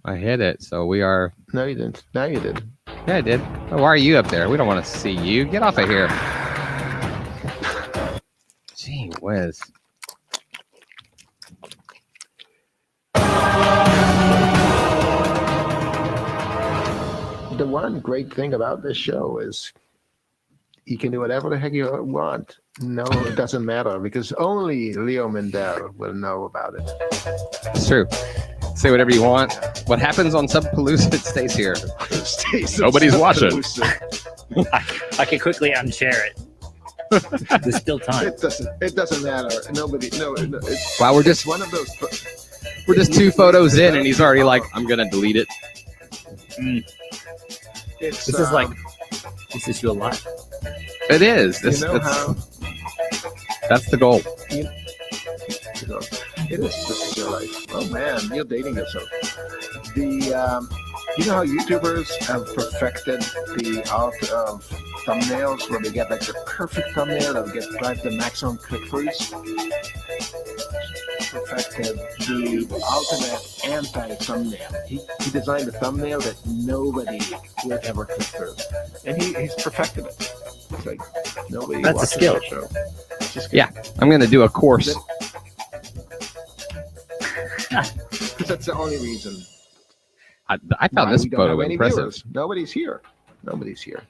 I hit it. So we are. No, you didn't. Now you did. Yeah, I did. Oh, why are you up there? We don't want to see you. Get off of here. Gee whiz. The one great thing about this show is you can do whatever the heck you want. No, it doesn't matter because only Leo Mendel will know about it. It's true. Say whatever you want. What happens on Subpellucid stays here. Nobody's watching. I can quickly unshare it. There's still time. It doesn't matter. Nobody. No. Wow, we're It's just one of those. we're just 2 photos in, and he's already like, I'm gonna delete it. It's, This is your life. It is. You know how That's the goal. it is. This is your life. Oh man, you're dating yourself. You know how YouTubers have perfected the art of thumbnails where they get like the perfect thumbnail that gets drive the maximum click-throughs? Perfected the ultimate anti-thumbnail. He designed a thumbnail that nobody would ever click through, and he's perfected it. It's like nobody. That's a watches skill. that show. It's just skill. Yeah, I'm gonna do a course. Because that's the only reason. I found why this we don't photo have any impressive. viewers. Nobody's here. Nobody's here.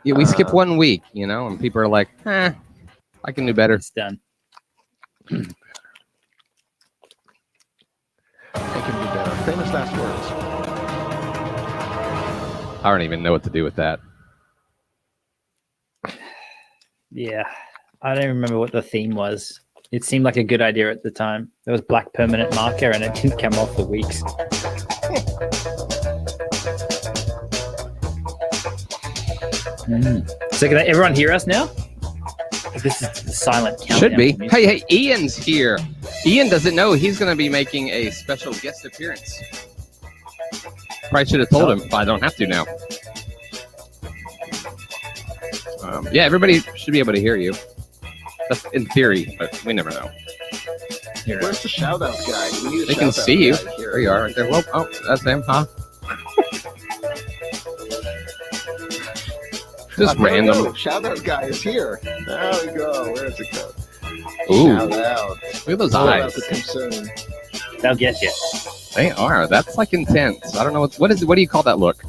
Yeah, we skip 1 week, and people are like, I can do better. It's done. I can do better. Famous last words. I don't even know what to do with that. Yeah. I don't remember what the theme was. It seemed like a good idea at the time. There was black permanent marker and it didn't come off for weeks. So can everyone hear us now? This is the silent countdown. Should be. for me. Hey, Ian's here. Ian doesn't know he's going to be making a special guest appearance. Probably should have told him, but I don't have to now. Yeah, everybody should be able to hear you. That's in theory, but we never know. Where's the shout out guy? We need a They can shout-out see you. guy here. There you are. Right there. Whoa, oh, that's him, huh? Just There we random. go. Shout out guy is here. There we go. Where's it go? Ooh. Shout out. Look at those Shout out eyes. to concern. They'll get you. They are. That's like intense. I don't know what is. What do you call that look?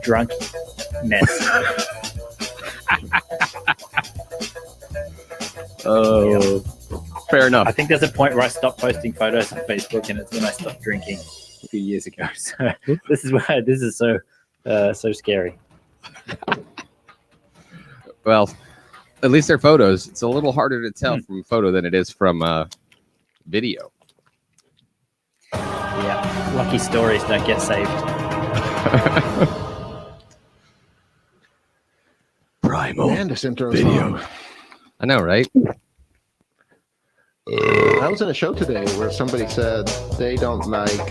Drunk mess. Oh, fair enough. I think there's a point where I stopped posting photos on Facebook, and it's when I stopped drinking a few years ago. So this is so scary. Well, at least they're photos. It's a little harder to tell from photo than it is from video. Yeah, lucky stories don't get saved. Primal Man, this intro is long. I know, right? I was in a show today where somebody said they don't like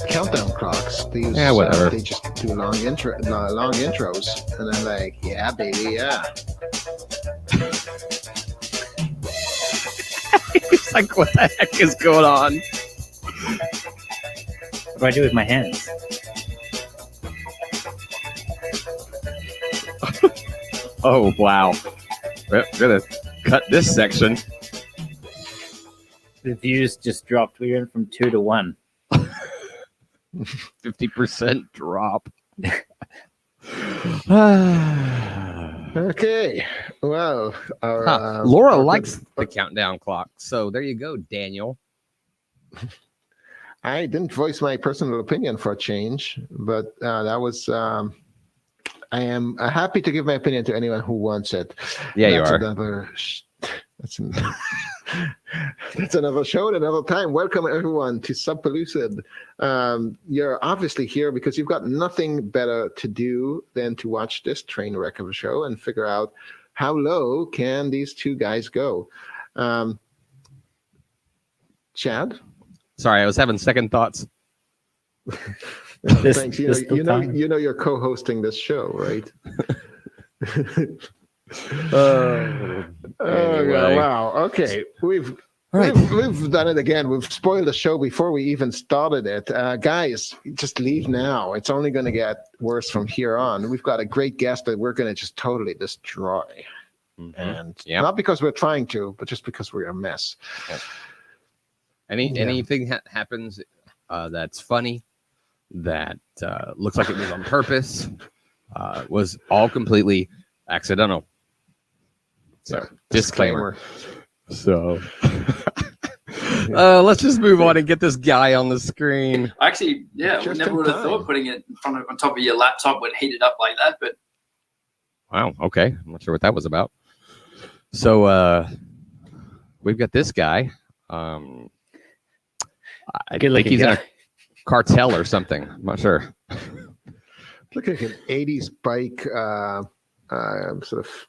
countdown clocks. They use, whatever. they just do long intros, and I'm like, yeah, baby, yeah. It's like, what the heck is going on? What do I do with my hands? Oh, wow. We're gonna cut this section. The views just dropped. We went from 2 to 1. 50% drop. Okay, well, our, Laura likes the countdown clock, so there you go, Daniel. I didn't voice my personal opinion for a change, but that was. I am happy to give my opinion to anyone who wants it. Yeah, That's you are. That's another show at another time. Welcome everyone to Subpellucid. You're obviously here because you've got nothing better to do than to watch this train wreck of a show and figure out how low can these two guys go. Chad? Sorry, I was having second thoughts. Thanks. You know you're co-hosting this show, right? Anyway. Wow. Okay, we've All right. We've done it again. We've spoiled the show before we even started it. Guys, just leave now. It's only going to get worse from here on. We've got a great guest that we're going to just totally destroy. And not because we're trying to, but just because we're a mess. Yep. Anything happens that's funny, that looks like it was on purpose, was all completely accidental. So, disclaimer. So let's just move on and get this guy on the screen. Actually, yeah, we never would have thought putting it on top of your laptop would heat it up like that. But wow, okay, I'm not sure what that was about. So we've got this guy. I think he's in a cartel or something. I'm not sure. Look like an 80s bike, sort of,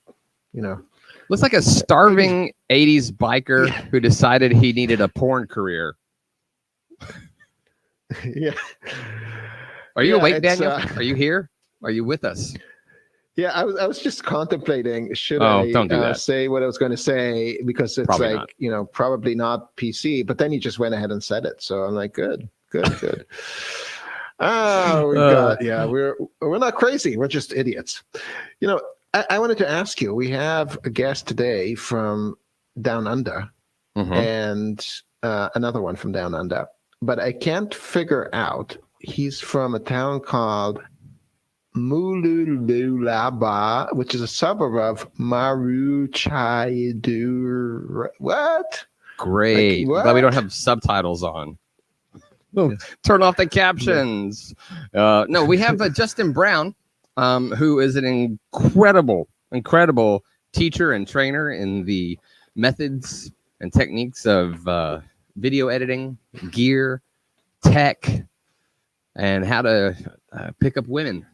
Looks like a starving 80s biker who decided he needed a porn career. Yeah. Are you awake, Daniel? Are you here? Are you with us? Yeah, I was just contemplating, should don't do that. Say what I was going to say, because it's probably not. Probably not PC, but then you just went ahead and said it. So I'm like, good. We're not crazy. We're just idiots. I wanted to ask you, we have a guest today from Down Under and another one from Down Under, but I can't figure out, he's from a town called Lullaby, which is a suburb of Maroochydore. What? Great. Like, what? But we don't have subtitles on. Oh, turn off the captions. No, we have Justin Brown, who is an incredible teacher and trainer in the methods and techniques of video editing, gear, tech, and how to pick up women.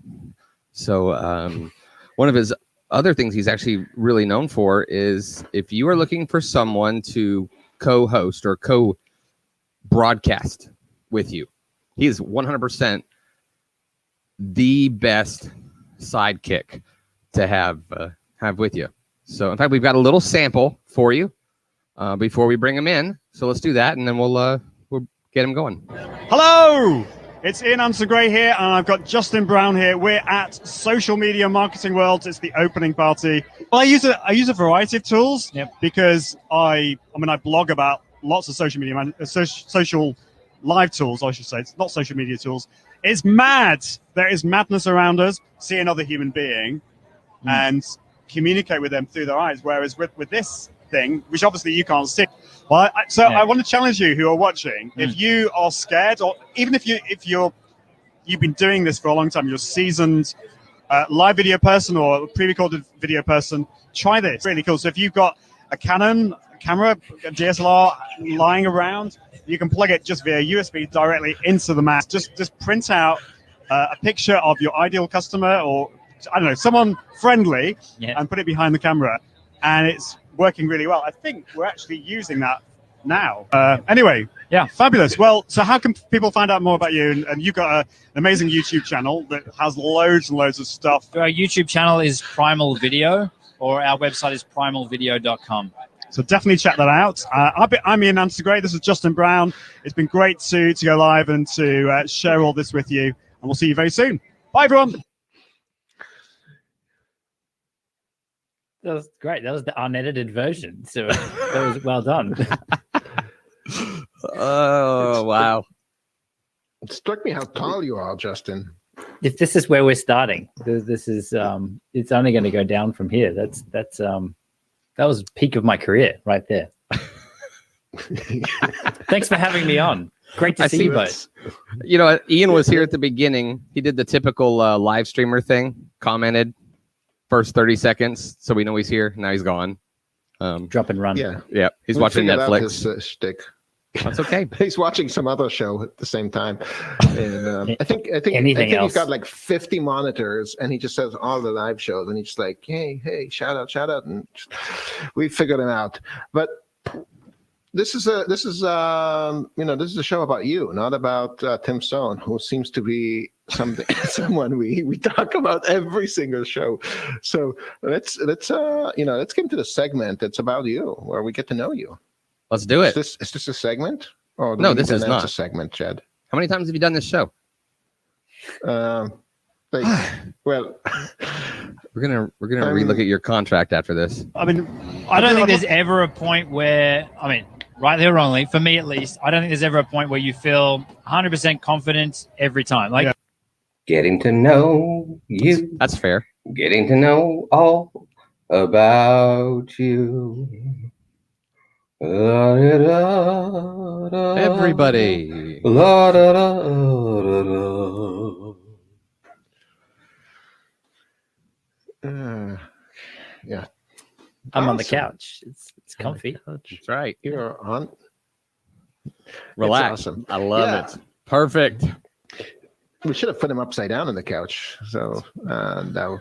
So one of his other things he's actually really known for is if you are looking for someone to co-host or co-broadcast with you, he is 100% the best sidekick to have with you. So in fact, we've got a little sample for you before we bring him in. So let's do that, and then we'll get him going. Hello, it's Ian Anderson-Gray here, and I've got Justin Brown here. We're at Social Media Marketing World. It's the opening party. Well, I use a variety of tools because I blog about lots of social media, social live tools, I should say. It's not social media tools. It's mad. There is madness around us. See another human being and communicate with them through their eyes. Whereas with this thing, which obviously you can't see. Well, I want to challenge you who are watching. If you are scared, or even if you've been doing this for a long time, you're a seasoned live video person or pre-recorded video person, try this. Really cool. So if you've got a Canon camera, a DSLR lying around, you can plug it just via USB directly into the Mac. Just print out a picture of your ideal customer, or I don't know, someone friendly, and put it behind the camera, and it's working really well. I think we're actually using that now. Anyway, fabulous. Well, so how can people find out more about you? And you've got an amazing YouTube channel that has loads and loads of stuff. Our YouTube channel is Primal Video, or our website is primalvideo.com. So definitely check that out. I'm Ian Anderson-Gray. This is Justin Brown. It's been great to go live and to share all this with you. And we'll see you very soon. Bye, everyone. That was great. That was the unedited version. So that was well done. Oh, wow. It struck me how tall you are, Justin. If this is where we're starting, this is it's only going to go down from here. That was peak of my career right there. Thanks for having me on. Great to see you both. Ian was here at the beginning. He did the typical live streamer thing, commented first 30 seconds, so we know he's here. Now he's gone. Drop and run. Yeah. He's watching Netflix. His shtick. That's okay. He's watching some other show at the same time. And I think Anything else? He's got like 50 monitors, and he just says all the live shows, and he's just like, hey, shout out, and we figured him out. But this is a show about you, not about Tim Stone, who seems to be someone we talk about every single show. So let's get into the segment that's about you, where we get to know you. Let's do it. Is this a segment? Oh No, this is not a segment, Chad. How many times have you done this show? Well, We're gonna relook at your contract after this. I mean, I don't think there's ever a point where, I mean, rightly or wrongly, for me at least, I don't think there's ever a point where you feel 100% confident every time. Like, Getting to know you. That's fair. Getting to know all about you. Everybody. Yeah. I'm on the Awesome. couch. It's comfy. That's right. You're on. Relax. Awesome. I love it. Perfect. We should have put him upside down on the couch. So that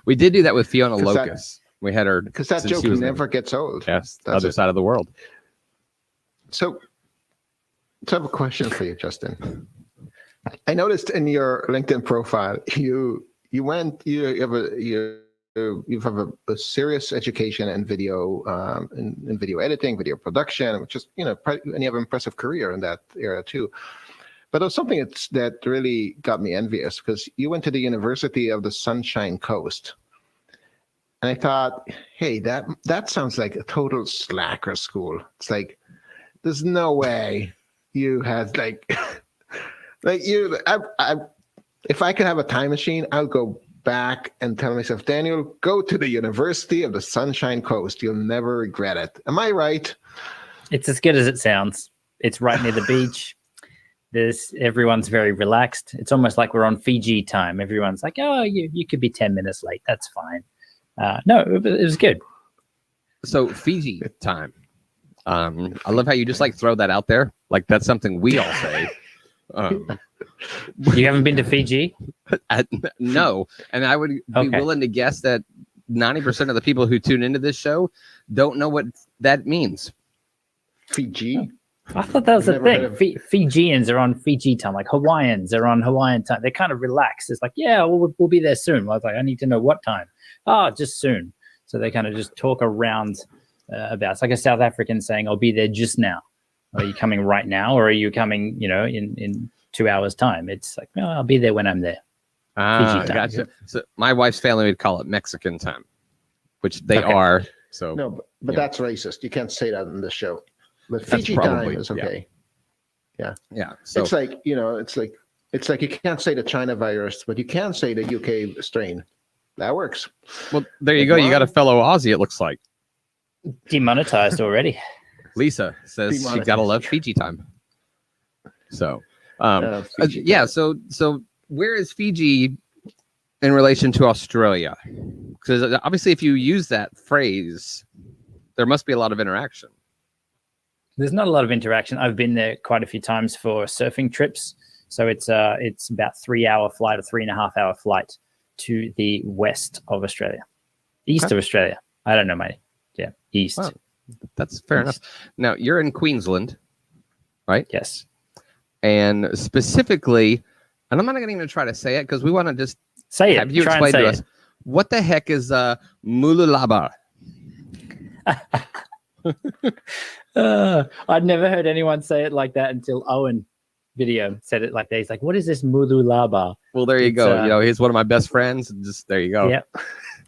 We did do that with Fiona 'Cause that- Locust. We had her because that since joke she was never gets old. yes, the That's other it. side of the world. So I have a question for you, Justin. I noticed in your LinkedIn profile you have a serious education in video in video editing, video production, which is and you have an impressive career in that area too. But it was something that really got me envious because you went to the University of the Sunshine Coast. And I thought, hey, that sounds like a total slacker school. It's like, there's no way you had like you. If I could have a time machine, I'll go back and tell myself, Daniel, go to the University of the Sunshine Coast. You'll never regret it. Am I right? It's as good as it sounds. It's right near the beach. Everyone's very relaxed. It's almost like we're on Fiji time. Everyone's like, oh, you could be 10 minutes late. That's fine. No, it was good. So Fiji time. I love how you just like throw that out there. Like that's something we all say. You haven't been to Fiji? No. And I would be willing to guess that 90% of the people who tune into this show don't know what that means. Fiji? I thought that was the Never heard thing. Fijians are on Fiji time, like Hawaiians are on Hawaiian time. They're kind of relaxed. It's like, yeah, we'll be there soon. I was like, I need to know what time. Oh, just soon. So they kind of just talk around about. It's like a South African saying, "I'll be there just now." Are you coming right now, or are you coming, in 2 hours time? It's like, no, I'll be there when I'm there. Fiji time. Gotcha. So my wife's family would call it Mexican time, which they Okay. are. So No, but Yeah. that's racist. You can't say that in the show. But That's Fiji probably- time is okay. yeah. So It's like it's like you can't say the China virus, but you can say the UK strain. That works. well, there you go. You got a fellow Aussie. It looks like Demonetized already. Lisa says she Demonetized. gotta love Fiji time. So Fiji yeah. time. So where is Fiji in relation to Australia? Because obviously, if you use that phrase, there must be a lot of interaction. There's not a lot of interaction. I've been there quite a few times for surfing trips. So it's about 3 hour flight, a 3.5 hour flight to the west of Australia, east of Australia. I don't know, mate. Yeah, east. Wow. That's fair enough. Now you're in Queensland, right? Yes. And specifically, and I'm not going to even try to say it because we want to just Say it. have you Try and explain to say us what the heck is Mululaba? I'd never heard anyone say it like that until Owen video said it like that. He's like, what is this Mululaba? Well, there you It's, go. He's one of my best friends. Just there you go. Yeah.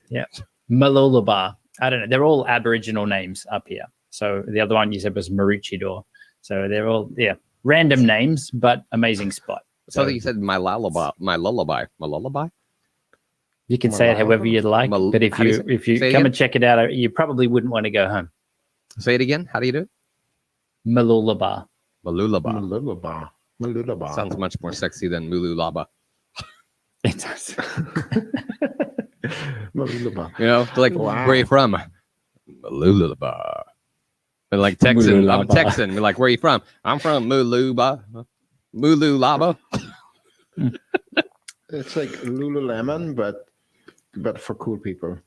Yeah. Malulaba. I don't know. They're all Aboriginal names up here. So the other one you said was Maroochydore. So they're all, random names, but amazing spot. So you said my lullaby. You can say it however you'd like, but if how do you you say it come again? and check it out, you probably wouldn't want to go home. Say it again. How do you do it? Malulaba. Malulaba. Malulaba. Sounds much more sexy than Mululaba. It does. Malulaba. Like Wow. where are you from? Mululaba. And like Texan, I'm Mululaba. Texan. You're like, where are you from? I'm from Mululaba. It's like Lululemon, but for cool people.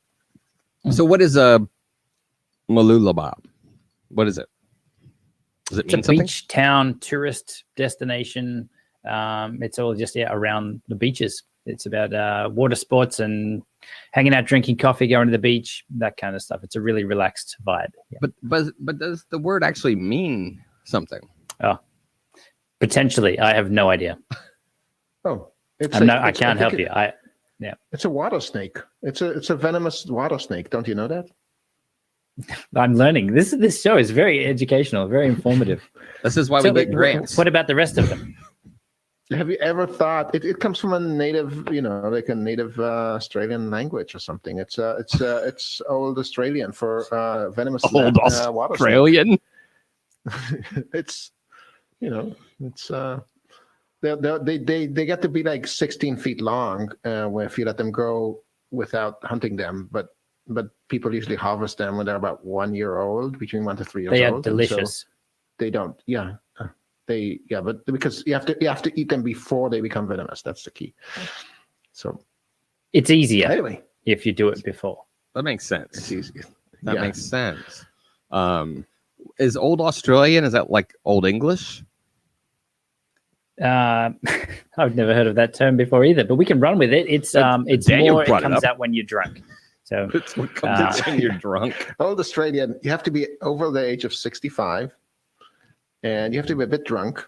So what is a Mululaba? What is it? Does it It's a mean something? beach town tourist destination. It's all just around the beaches. It's about water sports and hanging out, drinking coffee, going to the beach, that kind of stuff. It's a really relaxed vibe. Yeah. But does the word actually mean something? Oh, potentially. I have no idea. Oh, I can't help you. It's a water snake. It's a venomous water snake. Don't you know that? I'm learning. This show is very educational, very informative. This is why we get grants. What about the rest of them? Have you ever thought it comes from a native, like a native Australian language or something? It's old Australian for venomous Old water Australian. snake. It's they get to be like 16 feet long if you let them grow without hunting them, but people usually harvest them when they're about 1 year old, between 1 to 3 years old. They are delicious. So they don't, but because you have to eat them before they become venomous. That's the key. So it's easier anyway if you do it before. That makes sense. It's easier. That makes sense. Is Old Australian, is that like Old English? I've never heard of that term before either, but we can run with it. It's Daniel more, it brought it comes up. out when you're drunk. So It's what comes out when you're drunk. Old Australian, you have to be over the age of 65, and you have to be a bit drunk,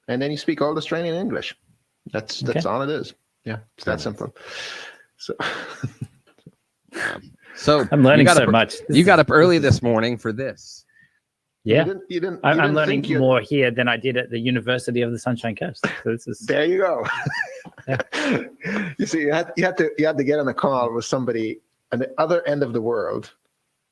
and then you speak Old Australian English. That's all it is. Yeah, it's that simple. So I'm learning so much. You got up early this morning for this. Yeah, you didn't I'm learning think more here than I did at the University of the Sunshine Coast. So this is There you go. You see, you had to get on a call with somebody on the other end of the world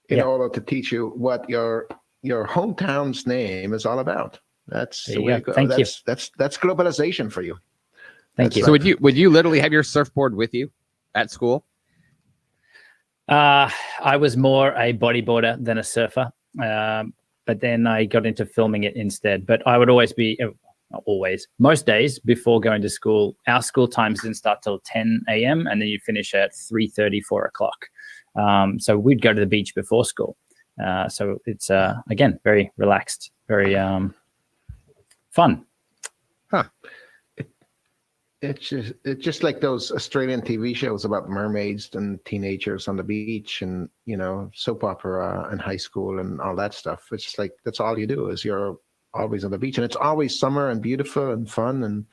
in order to teach you what your hometown's name is all about. That's the way to go. Thank you. That's globalization for you. Thank you. So would you literally have your surfboard with you at school? I was more a bodyboarder than a surfer, but then I got into filming it instead. But I would always be, not always, most days before going to school, our school times didn't start till 10 a.m. and then you finish at 3:30, 4 o'clock. So we'd go to the beach before school. So it's, again, very relaxed, very fun. Huh. It's just like those Australian TV shows about mermaids and teenagers on the beach and, soap opera and high school and all that stuff. It's just like, that's all you do is you're always on the beach and it's always summer and beautiful and fun. And,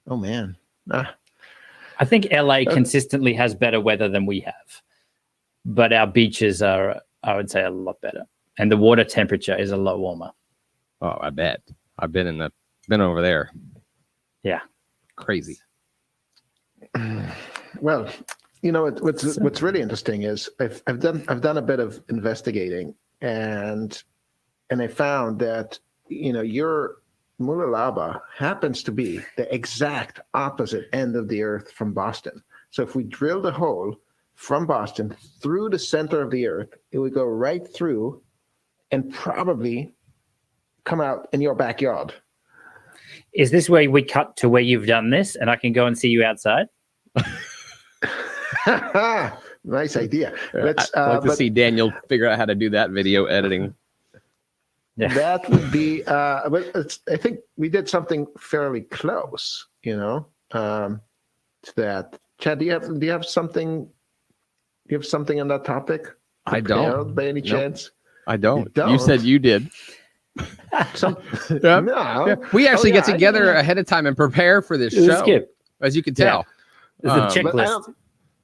oh man. I think LA consistently has better weather than we have, but our beaches are, I would say, a lot better. And the water temperature is a lot warmer. Oh, I bet. I've been over there. Yeah. Crazy. Well, what's really interesting is I've done a bit of investigating and I found that your Lullaby happens to be the exact opposite end of the earth from Boston. So if we drilled a hole from Boston through the center of the earth, it would go right through and probably come out in your backyard. Is this where we cut to where you've done this and I can go and see you outside? Nice idea. I'd like to see Daniel figure out how to do that video editing. Yeah. That would be, but I think we did something fairly close, to that. Chad, do you have something? Do you have something on that topic? I don't. By any chance? I don't. You said you did. No. Yeah. We actually get together ahead of time and prepare for this show, Skip. as you can tell. There's a checklist.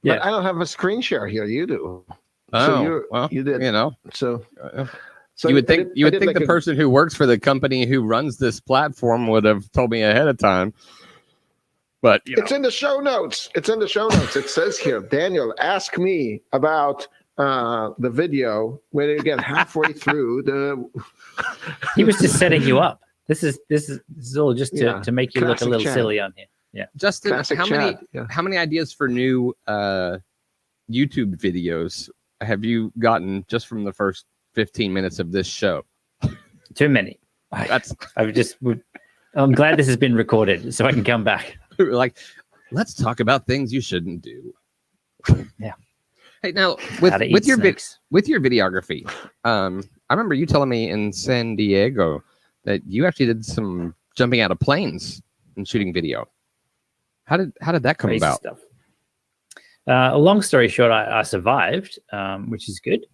But I don't have a screen share here. You do. Oh, you did. So So you would think like the person who works for the company who runs this platform would have told me ahead of time. But it's in the show notes. It says here, Daniel, ask me about the video when you get halfway through the. He was just setting you up. This is all just to make you look a little silly on here. Yeah, Justin, Classic how many ideas for new YouTube videos have you gotten just from the first 15 minutes of this show? Too many. I'm glad this has been recorded so I can come back. Like, let's talk about things you shouldn't do. Yeah. Hey, now with your videography, I remember you telling me in San Diego that you actually did some jumping out of planes and shooting video. How did that come Crazy about? Stuff. Long story short, I survived, which is good.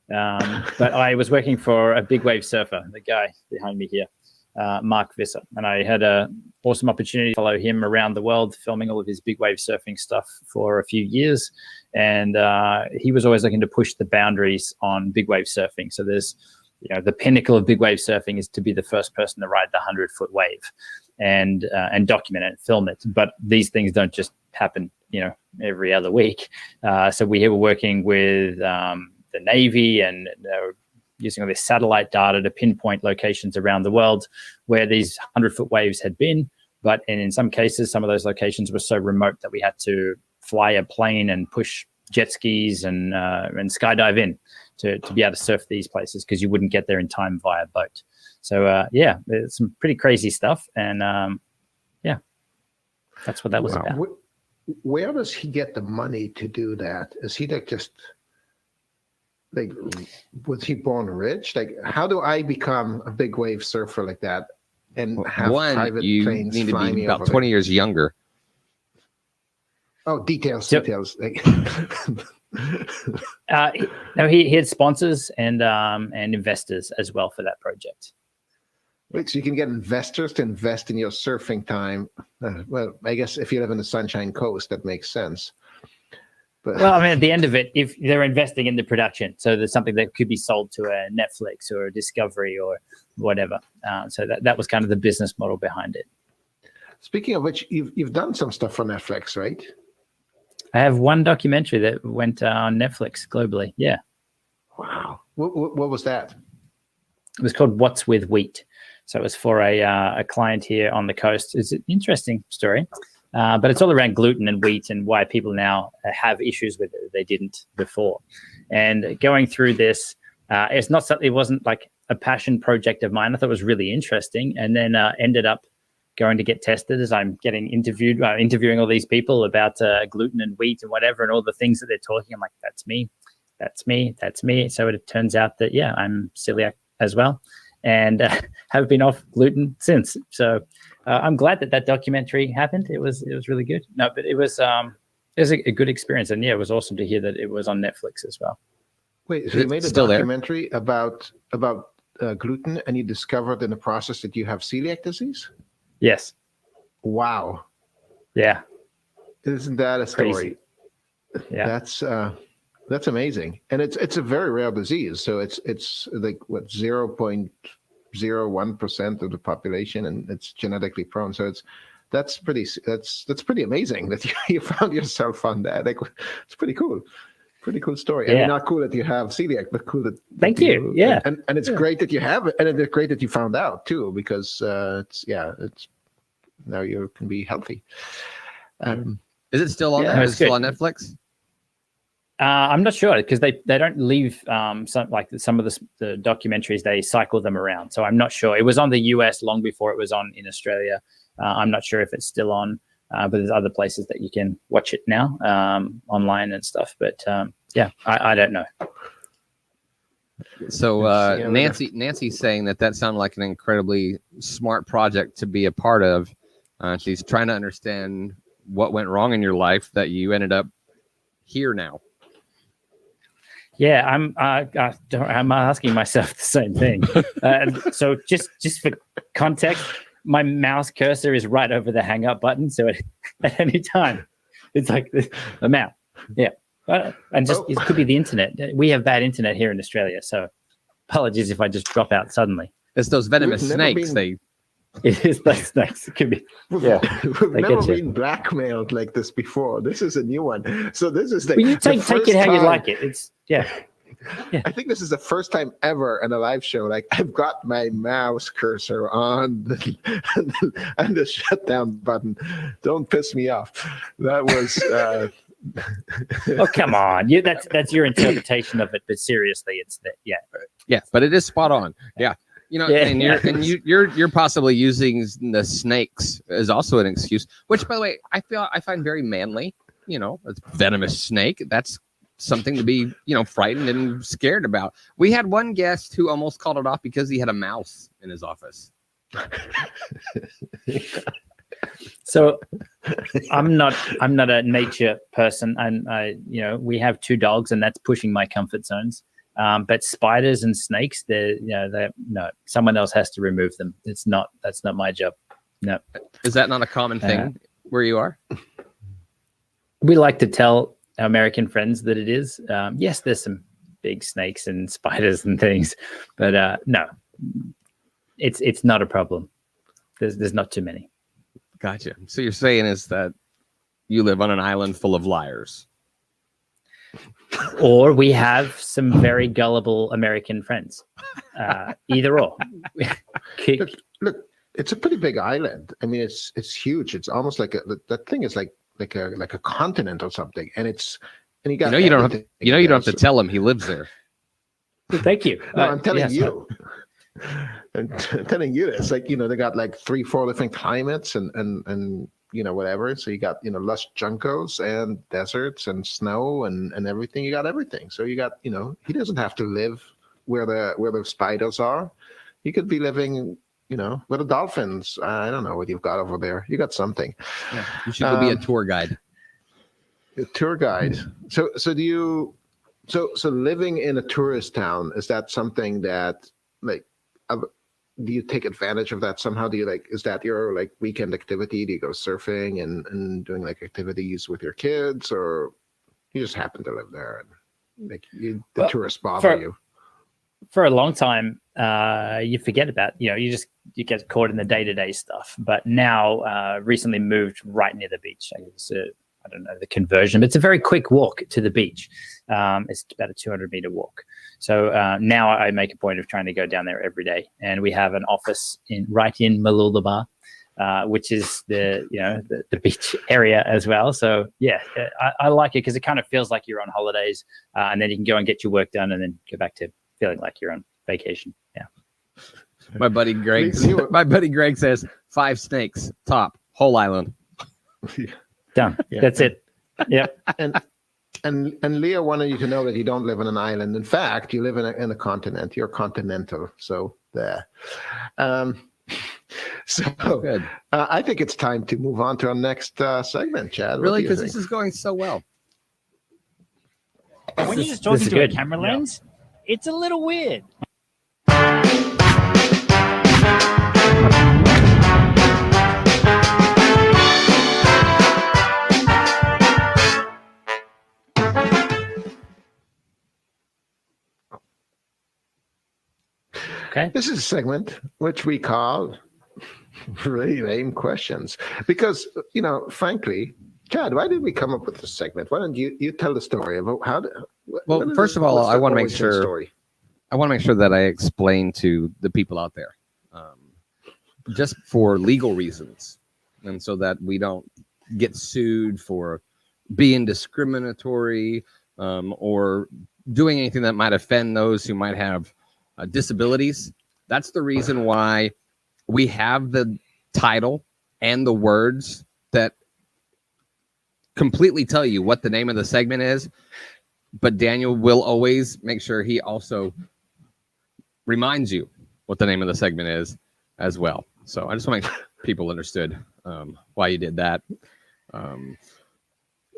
But I was working for a big wave surfer, the guy behind me here, Mark Visser, and I had a awesome opportunity to follow him around the world, filming all of his big wave surfing stuff for a few years. And he was always looking to push the boundaries on big wave surfing. So there's, the pinnacle of big wave surfing is to be the first person to ride the 100-foot wave and document it, film it. But these things don't just happen, every other week. So we were working with the Navy, and they were using all this satellite data to pinpoint locations around the world where these 100-foot waves had been. But in some cases, some of those locations were so remote that we had to fly a plane and push jet skis and skydive in to be able to surf these places, because you wouldn't get there in time via boat. So there's some pretty crazy stuff, and that's what that was about. Where does he get the money to do that? Is he was he born rich? Like, how do I become a big wave surfer like that and have private you planes need to flying be me about over 20 years younger. Oh, details. Like, no, he had sponsors and investors as well for that project. Wait, so you can get investors to invest in your surfing time? Well, I guess if you live in the Sunshine Coast, that makes sense. But well, I mean, at the end of it, if they're investing in the production, so there's something that could be sold to a Netflix or a Discovery or whatever. So that was kind of the business model behind it. Speaking of which, you've done some stuff for Netflix, right? I have one documentary that went on Netflix globally. Yeah. Wow. What was that? It was called What's with Wheat. So it was for a client here on the coast. It's an interesting story, but it's all around gluten and wheat and why people now have issues with it they didn't before. And going through this, it's not something. It wasn't like a passion project of mine. I thought it was really interesting, and then ended up going to get tested as I'm getting interviewing all these people about gluten and wheat and whatever, and all the things that they're talking. I'm like, that's me, that's me, that's me. So it turns out that I'm celiac as well, and have been off gluten since. So I'm glad that documentary happened. It was really good. No, but it was a good experience, and it was awesome to hear that it was on Netflix as well. Wait, so you made a documentary about gluten, and you discovered in the process that you have celiac disease? Yes. Wow. Yeah. Isn't that a story? Crazy. Yeah. That's amazing, and it's a very rare disease. So it's like what 0.01% of the population, and it's genetically prone. So that's pretty amazing that you found yourself on that. Like, it's pretty cool. Pretty cool story. Yeah. I mean, not cool that you have celiac, but cool that. Thank you. Yeah. And it's great that you have it, and it's great that you found out too, because it's now you can be healthy. Is it still on there? Is it still on Netflix? I'm not sure, because they don't leave some of the documentaries, they cycle them around. So I'm not sure. It was on the US long before it was on in Australia. I'm not sure if it's still on, but there's other places that you can watch it now online and stuff. But I don't know. So Nancy's saying that sounded like an incredibly smart project to be a part of. She's trying to understand what went wrong in your life that you ended up here now. Yeah, I'm asking myself the same thing. So just for context, my mouse cursor is right over the hang up button. So at any time, it's like I'm out. Yeah. And it could be the internet. We have bad internet here in Australia. So apologies if I just drop out suddenly. It's those venomous snakes. It is those snakes. It could be. Yeah. We've never been blackmailed like this before. This is a new one. So this is you take it how you like it. It's yeah. I think this is the first time ever in a live show. Like, I've got my mouse cursor on and the shutdown button. Don't piss me off. That was. Oh, come on! That's your interpretation of it. But seriously, it's that. Yeah. Yeah, but it is spot on. Yeah. And you're possibly using the snakes as also an excuse, which, by the way, I find very manly. A venomous snake. That's something to be, frightened and scared about. We had one guest who almost called it off because he had a mouse in his office. So I'm not a nature person, and we have 2 dogs, and that's pushing my comfort zones. But spiders and snakes, no, someone else has to remove them. That's not my job. No. Is that not a common thing where you are? We like to tell our American friends that it is. Yes, there's some big snakes and spiders and things, but no, it's not a problem. There's not too many. Gotcha. So you're saying is that you live on an island full of liars. Or we have some very gullible American friends. Either or. Look, it's a pretty big island. I mean, it's huge. It's almost like that thing is like a continent or something. And you got you don't have to tell him he lives there. Thank you. No, I'm telling you. I'm telling you, it's like, they got like 3-4 different climates and whatever. So you got, lush juncos and deserts and snow and everything. You got everything. So you got, he doesn't have to live where the spiders are. He could be living, where the dolphins. I don't know what you've got over there. You got something. Yeah, you should go be a tour guide. A tour guide. So living in a tourist town, is that something that do you take advantage of that somehow? Do you is that your weekend activity? Do you go surfing and doing activities with your kids, or you just happen to live there and the tourists bother you? For a long time, you forget about, you get caught in the day-to-day stuff. But now, recently moved right near the beach. I don't know the conversion, but it's a very quick walk to the beach. It's about a 200-meter walk. So now I make a point of trying to go down there every day. And we have an office right in Lullaby, which is the beach area as well. So yeah, I like it because it kind of feels like you're on holidays, and then you can go and get your work done and then go back to feeling like you're on vacation. Yeah. My buddy Greg says 5 snakes, top, whole island. Done. Yeah. That's it. Yeah. And Leo wanted you to know that you don't live on an island. In fact, you live in a continent. You're continental. So there. Good. I think it's time to move on to our next segment, Chad. Really? Because this is going so well. When you're just talking to a camera lens, it's a little weird. Okay. This is a segment which we call really lame questions because, frankly, Chad, why did we come up with this segment? Why don't you tell the story about how? Well, first of all, I want to make sure. I want to make sure that I explain to the people out there, just for legal reasons, and so that we don't get sued for being discriminatory or doing anything that might offend those who might have disabilities. That's the reason why we have the title and the words that completely tell you what the name of the segment is. But Daniel will always make sure he also reminds you what the name of the segment is as well. So I just want to make sure people understood why you did that. And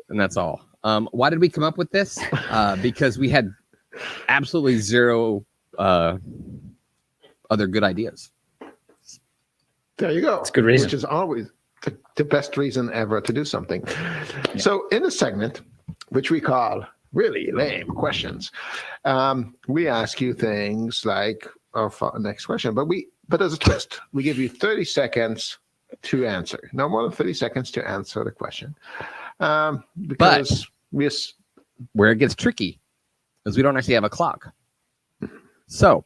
that's all. Why did we come up with this? Because we had absolutely zero other good ideas. There you go. It's a good reason. Which is always the best reason ever to do something. Yeah. So in a segment, which we call really lame questions, we ask you things like our next question, but there's a twist. We give you 30 seconds to answer. No more than 30 seconds to answer the question. Because where it gets tricky is we don't actually have a clock. So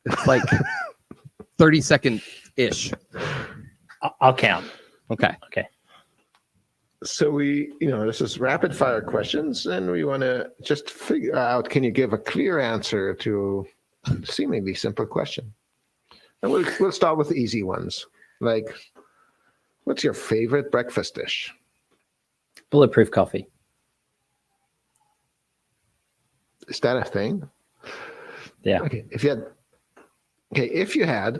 it's like 30-second-ish. I'll count. Okay. So this is rapid fire questions, and we want to just figure out, can you give a clear answer to a seemingly simple question? And we'll start with the easy ones. Like, what's your favorite breakfast dish? Bulletproof coffee. Is that a thing? Yeah. Okay. If you had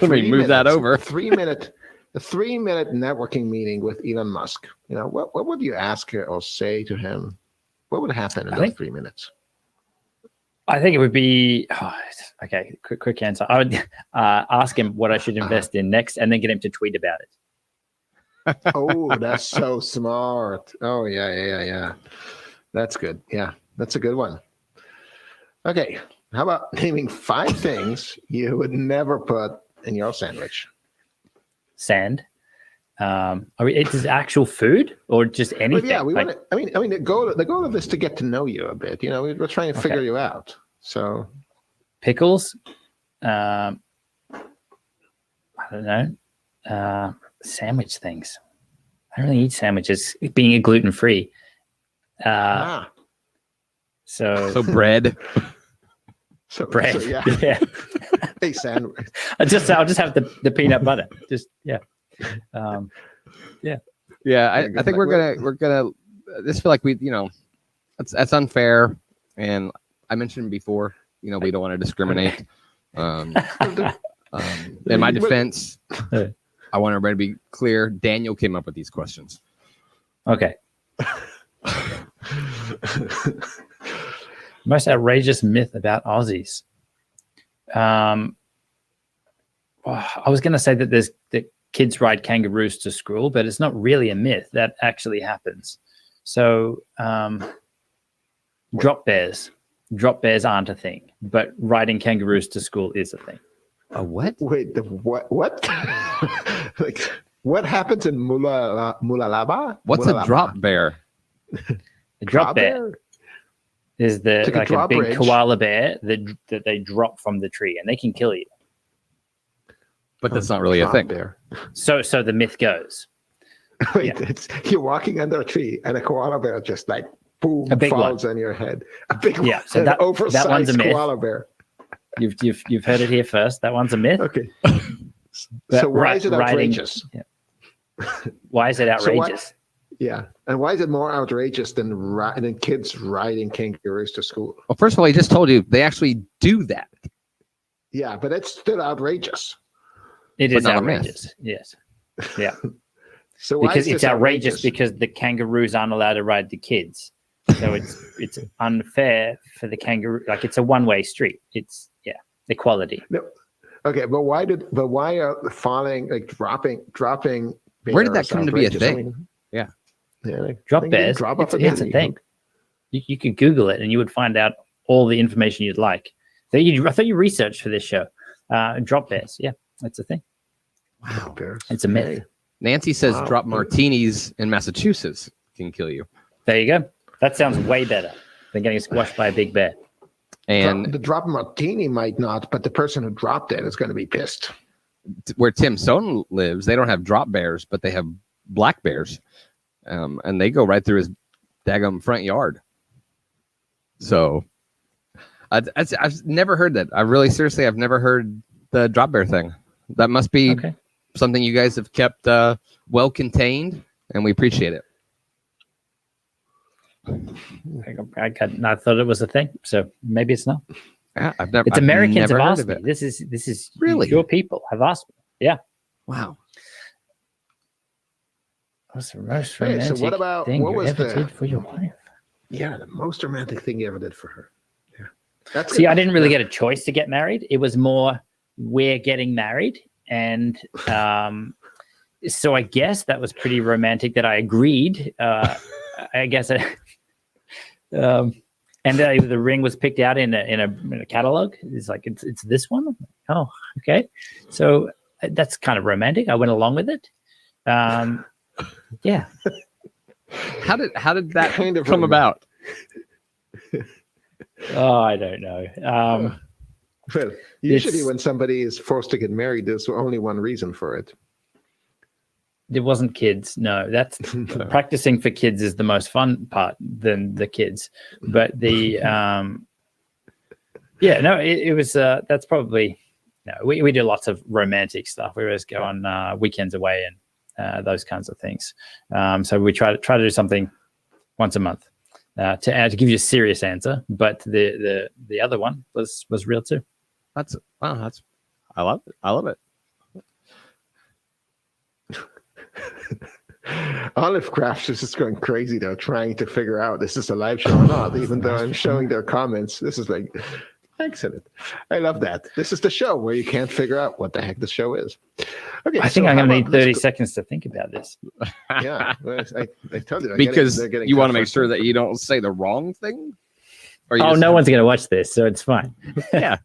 let me move that over. 3 minute a 3-minute networking meeting with Elon Musk. What would you ask or say to him? What would happen in those 3 minutes? I think it would be okay. Quick answer. I would ask him what I should invest in next, and then get him to tweet about it. Oh, that's so smart. Oh yeah. That's good. Yeah, that's a good one. Okay, how about naming 5 things you would never put in your sandwich? Sand. Is it actual food or just anything? Well, yeah, the goal of this is to get to know you a bit. We're trying to figure you out. So, pickles. I don't know. Sandwich things. I don't really eat sandwiches. Being a gluten free. So bread. Bread. So, yeah. Yeah. A sandwich. I'll just have the peanut butter. Just yeah. I think we're gonna this feel like we that's unfair, and I mentioned before we don't want to discriminate. In my defense, I want everybody to be clear. Daniel came up with these questions. Okay. Most outrageous myth about Aussies. I was going to say that kids ride kangaroos to school, but it's not really a myth. That actually happens. So drop bears aren't a thing, but riding kangaroos to school is a thing. A what? Wait, what? Like, what happens in Mulalaba? What's a drop bear? A drop bear is like a big koala bear that they drop from the tree, and they can kill you. But that's not really a thing. Bear. So the myth goes. Wait, you're walking under a tree, and a koala bear just like boom falls on your head. A big one. So that one's a myth. Koala bear. You've heard it here first. That one's a myth. Okay. So why is it outrageous? Why is it outrageous? And why is it more outrageous than kids riding kangaroos to school? Well, first of all, I just told you they actually do that. Yeah, but it's still outrageous. It is outrageous. Yes. Yeah. So because it's outrageous because the kangaroos aren't allowed to ride the kids. So it's unfair for the kangaroo. Like, it's a one-way street. It's equality. No. Okay, but why are falling, like dropping? Where did that come to be a thing? Drop bears. It's a thing. You could Google it and you would find out all the information you'd like. I thought you researched for this show. Drop bears. Yeah, it's a thing. Wow, bears. It's a myth. Nancy says drop martinis in Massachusetts can kill you. There you go. That sounds way better than getting squashed by a big bear. And the drop martini might not, but the person who dropped it is going to be pissed. Where Tim Stone lives, they don't have drop bears, but they have black bears, and they go right through his daggum front yard. So I've never heard that. I've never heard the drop bear thing. That must be something you guys have kept well contained, and we appreciate it. I thought it was a thing, so maybe it's not. Yeah, It's Americans have asked me. This is really your people have asked me. Yeah. Wow. What's the most romantic so what thing you was ever did for your wife? Yeah, the most romantic thing you ever did for her. Yeah. I didn't really get a choice to get married. It was more, we're getting married, and so I guess that was pretty romantic that I agreed. I guess. And the ring was picked out in a catalog. It's like it's this one. Oh, okay. So that's kind of romantic. I went along with it. Yeah. How did that kind of come about? Oh, I don't know. Well, usually when somebody is forced to get married, there's only one reason for it. It wasn't kids. No, that's practicing for kids is the most fun part than the kids. But it was, that's probably, we do lots of romantic stuff. We always go on weekends away and those kinds of things. So we try to do something once a month to give you a serious answer. But the other one was real too. I love it. Olive Craft is just going crazy though, trying to figure out this is a live show or not, even though I'm showing their comments. This is like excellent. I love that. This is the show where you can't figure out what the heck the show is. Okay, I think so I'm how going to need about 30 this- seconds to think about this. Yeah, well, I told you. Because they're getting you want to tougher. make sure that you don't say the wrong thing. Or you Oh, just- no one's going to watch this, so it's fine. Yeah.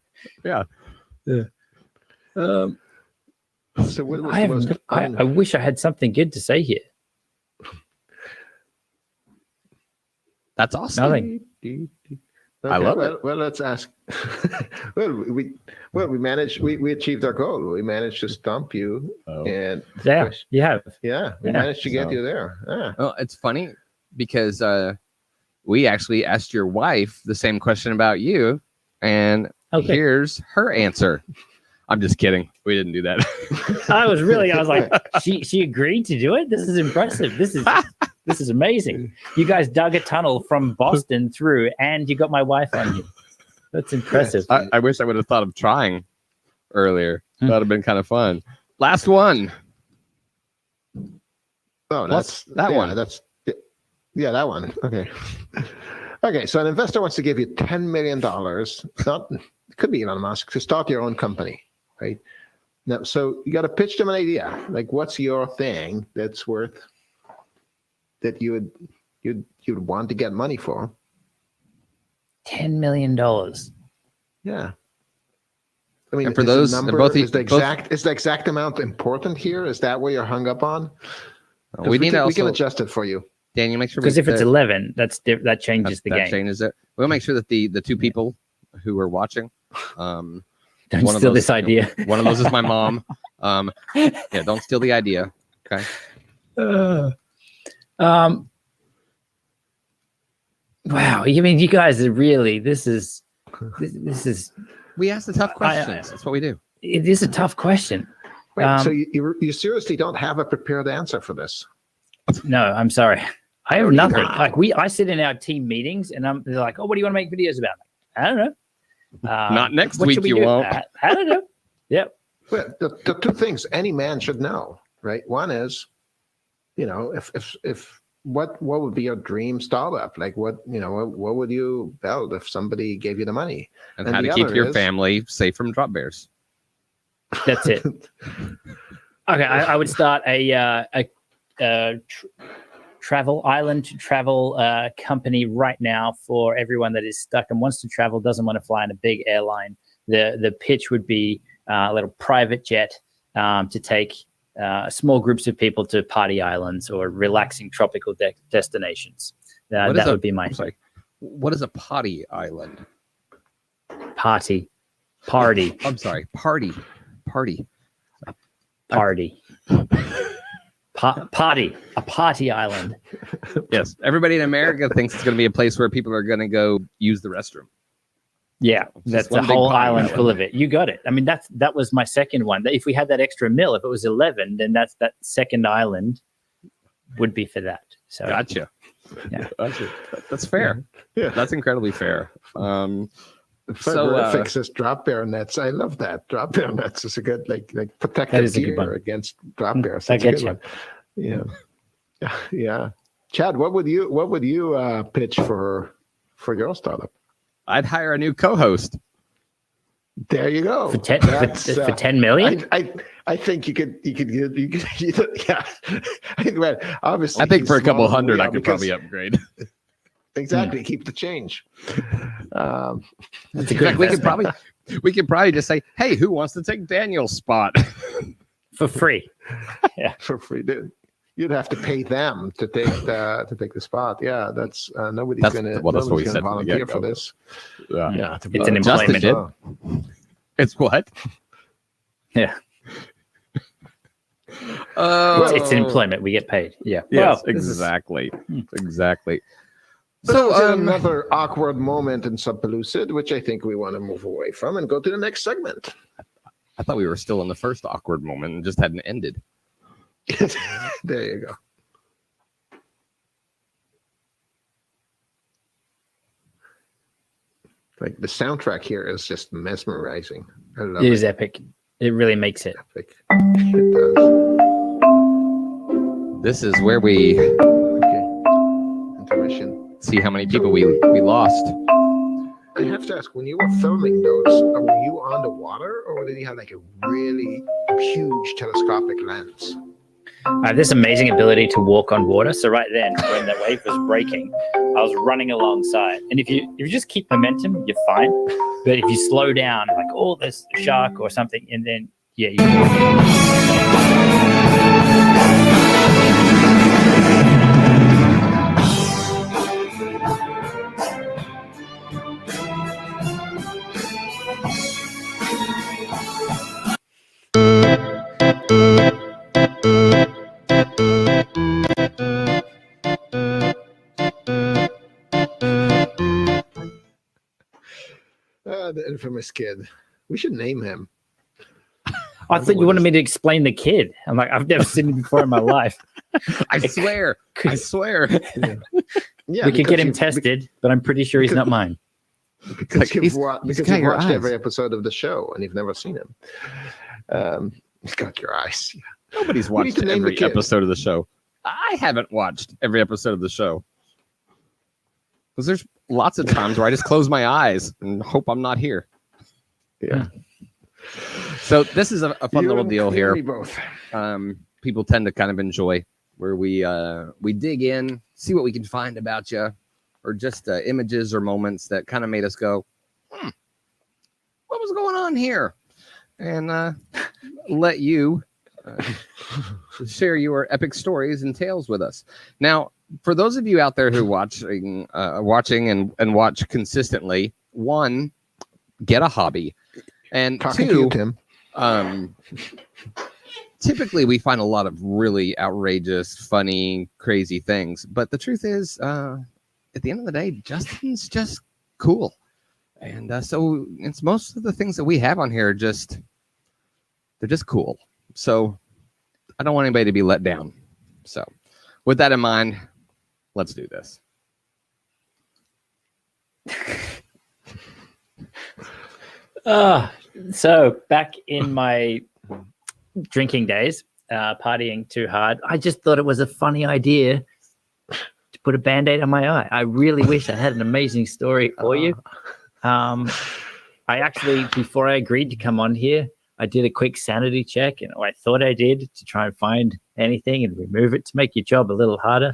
So what was I, the most have, I wish I had something good to say here. That's awesome. Nothing. I love it. Well, let's ask. we managed. We achieved our goal. We managed to stump you, Oh. and Yeah, you have. we Yeah, managed to get so- you there. Yeah. Well, it's funny because we actually asked your wife the same question about you, and Okay. here's her answer. I'm just kidding. We didn't do that. I was like, she agreed to do it. This is impressive. This is amazing. You guys dug a tunnel from Boston through, and you got my wife on you. That's impressive. I wish I would have thought of trying earlier. That would have been kind of fun. Last one. Oh, What's that's that yeah, one? That's that one. Okay. Okay. So an investor wants to give you $10 million. Not it could be Elon Musk to start your own company, right? Now, so you got to pitch them an idea. Like, what's your thing that's worth that you'd want to get money for? $10 million. Yeah. I mean, And for is the those- number, both- is the both- exact amount important here? Is that where you're hung up on? 'Cause We need to we can also, adjust it for you. Daniel, make sure Because if it's that 11, that changes the that game. changes it. We'll make sure that the two people who are watching, Don't one of steal those- this idea. one of those is my mom. Yeah, don't steal the idea. Okay. Wow. I mean, you guys are really. This is. We ask the tough I- questions. That's what we do. It is a tough question. Wait, so you seriously don't have a prepared answer for this? No, I'm sorry. I have nothing. Wow. Like I sit in our team meetings, and they're like, "Oh, what do you want to make videos about?" I don't know. Not next what week, should we you do? won't. I don't know. Yep. Well, the two things any man should know, right? One is, if what would be your dream startup? Like what would you build if somebody gave you the money? And And how the to keep other your is- family safe from drop bears. That's it. Okay, I would start a travel company right now for everyone that is stuck and wants to travel, doesn't want to fly in a big airline. The pitch would be a little private jet to take small groups of people to party islands or relaxing tropical destinations. What That is would be my I'm sorry. What is a potty island? party. I'm sorry. Party. Party. Party. A party island. Yes. Everybody in America thinks it's going to be a place where people are going to go use the restroom. Yeah, Just that's one the big whole party island island. full of it. You got it. I mean, that was my second one. If we had that extra mil, if it was 11, then that second island would be for that. So Gotcha. Yeah. Gotcha. That's fair. Yeah. That's incredibly fair. Fix this drop bear nets. I love that. Drop bear nets is a good like That protective is a good gear one. against drop bears. I That's a get good you. one. Yeah. Yeah. Chad, what would you pitch for your startup? I'd hire a new co-host. There you go. for 10, That's, for 10 million. I think you could yeah. Well, obviously, I think he's for a couple small, hundred, I yeah, could because- probably upgrade. exactly keep the change. That's a In good fact, we investment. could probably just say, "Hey, who wants to take Daniel's spot?" For free. For free. You'd have to pay them to take the spot. Yeah, that's nobody's That's gonna what we nobody's said gonna from the volunteer for get-go. this. Yeah. Yeah, to It's an Justin employment. did. It's what? Yeah. Oh, It's an employment. We get paid. Yeah. Yes, Well, this is- exactly. Exactly. So So, another awkward moment in Subpellucid, which I think we want to move away from and go to the next segment. I thought we were still in the first awkward moment and just hadn't ended. There you go. Like the soundtrack here is just mesmerizing. I love it it. is epic. It really makes it. Epic. It does. This is where we Okay. Intermission. see how many people we lost. I have to ask, when you were filming those, were you on the water, or did you have like a really huge telescopic lens? I have this amazing ability to walk on water. So right then, when the wave was breaking, I was running alongside. And if you just keep momentum, you're fine. But if you slow down, like, oh, there's a shark or something, and then yeah, The infamous kid. We should name him. I thought you wanted me to explain the kid. I'm like, I've never seen him before in my life. I swear. I swear. Yeah, We could get him you- tested, but I'm pretty sure he's not mine. because Like, you've, he's because got you've your watched eyes. every episode of the show and you've never seen him. He's got your eyes. Nobody's We need watched to name the every kid. episode of the show. I haven't watched every episode of the show. Because there's lots of times where I just close my eyes and hope I'm not here. Yeah. So this is a fun You little and deal here. me both. People tend to kind of enjoy where we dig in, see what we can find about you, or just images or moments that kind of made us go, what was going on here? And let you share your epic stories and tales with us. Now, for those of you out there who watching and watch consistently, one, get a hobby, and Talking to two, you, Tim. typically we find a lot of really outrageous, funny, crazy things. But the truth is, at the end of the day, Justin's just cool. And so it's most of the things that we have on here they're just cool. So I don't want anybody to be let down. So with that in mind, let's do this. So back in my drinking days, partying too hard, I just thought it was a funny idea to put a Band-Aid on my eye. I really wish I had an amazing story for you. I actually, before I agreed to come on here, I did a quick sanity check, and I thought I did to try and find anything and remove it to make your job a little harder.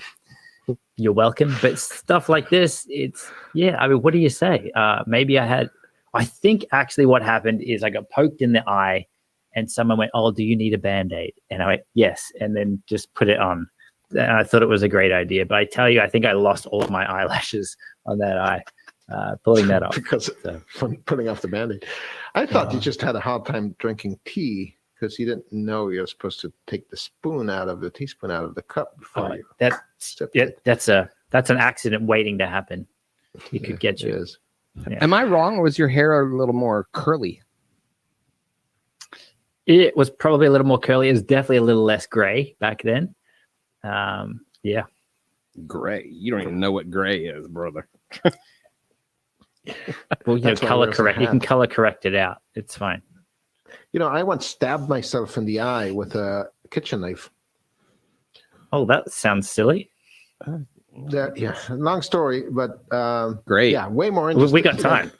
You're welcome. But stuff like this, I mean, what do you say? Maybe I think actually what happened is I got poked in the eye and someone went, "Oh, do you need a Band-Aid?" And I went, "Yes." And then just put it on. And I thought it was a great idea. But I tell you, I think I lost all of my eyelashes on that eye, pulling that off. Because from putting off the Band-Aid. I thought you just had a hard time drinking tea because you didn't know you're supposed to take the teaspoon out of the cup before you sip it. That's an accident waiting to happen. It could get you. It is. Yeah. Am I wrong, or was your hair a little more curly? It was probably a little more curly. It was definitely a little less gray back then. Yeah. Gray. You don't even know what gray is, brother. Well, That's why I color wear correct. some You can hat. color correct it out. It's fine. I once stabbed myself in the eye with a kitchen knife. Oh, that sounds silly. Yeah, long story, but Great. yeah, way more We interesting. got time.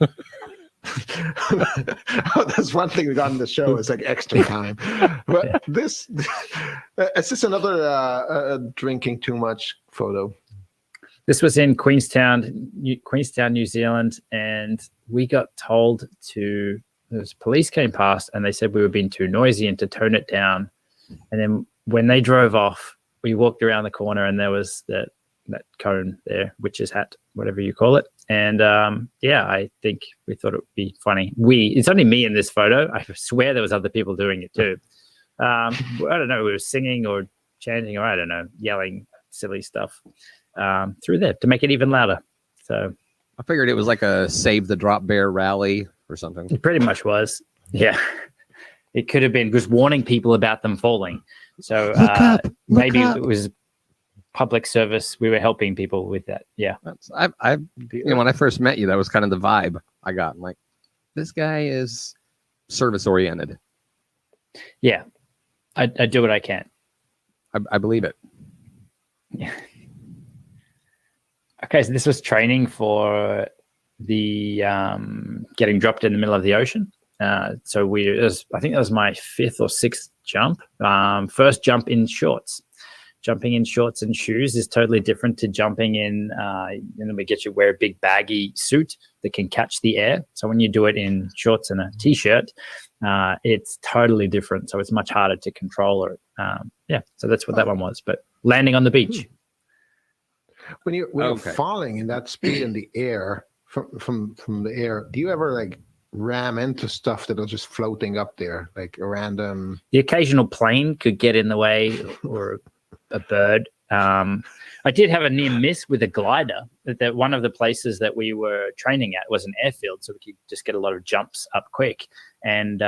That's one thing we got in the show is like extra time. But this is this another drinking too much photo. This was in Queenstown, New Zealand, and we got told police came past and they said we were being too noisy and to tone it down. And then when they drove off, we walked around the corner and there was that cone there, witch's hat, whatever you call it. And I think we thought it would be funny. It's only me in this photo. I swear there was other people doing it too. I don't know, we were singing or chanting or I don't know, yelling silly stuff through there to make it even louder. So I figured it was like a Save the Drop Bear rally or something. it pretty much was. Yeah. It could have been just warning people about them falling. So maybe it was public service. We were helping people with that. Yeah. When I first met you, that was kind of the vibe I got. I'm like, this guy is service oriented. Yeah. I do what I can. I believe it. Yeah. Okay, so this was training for the getting dropped in the middle of the ocean. So I think that was my 5th or 6th jump. First jump in shorts. Jumping in shorts and shoes is totally different to jumping in, we get you wear a big baggy suit that can catch the air. So when you do it in shorts and a t-shirt, it's totally different. So it's much harder to control. So that's what that one was. But landing on the beach. When you're falling in that speed in the air from the air, do you ever like ram into stuff that are just floating up there, like a random? The occasional plane could get in the way, or a bird. I did have a near miss with a glider. That one of the places that we were training at was an airfield, so we could just get a lot of jumps up quick. And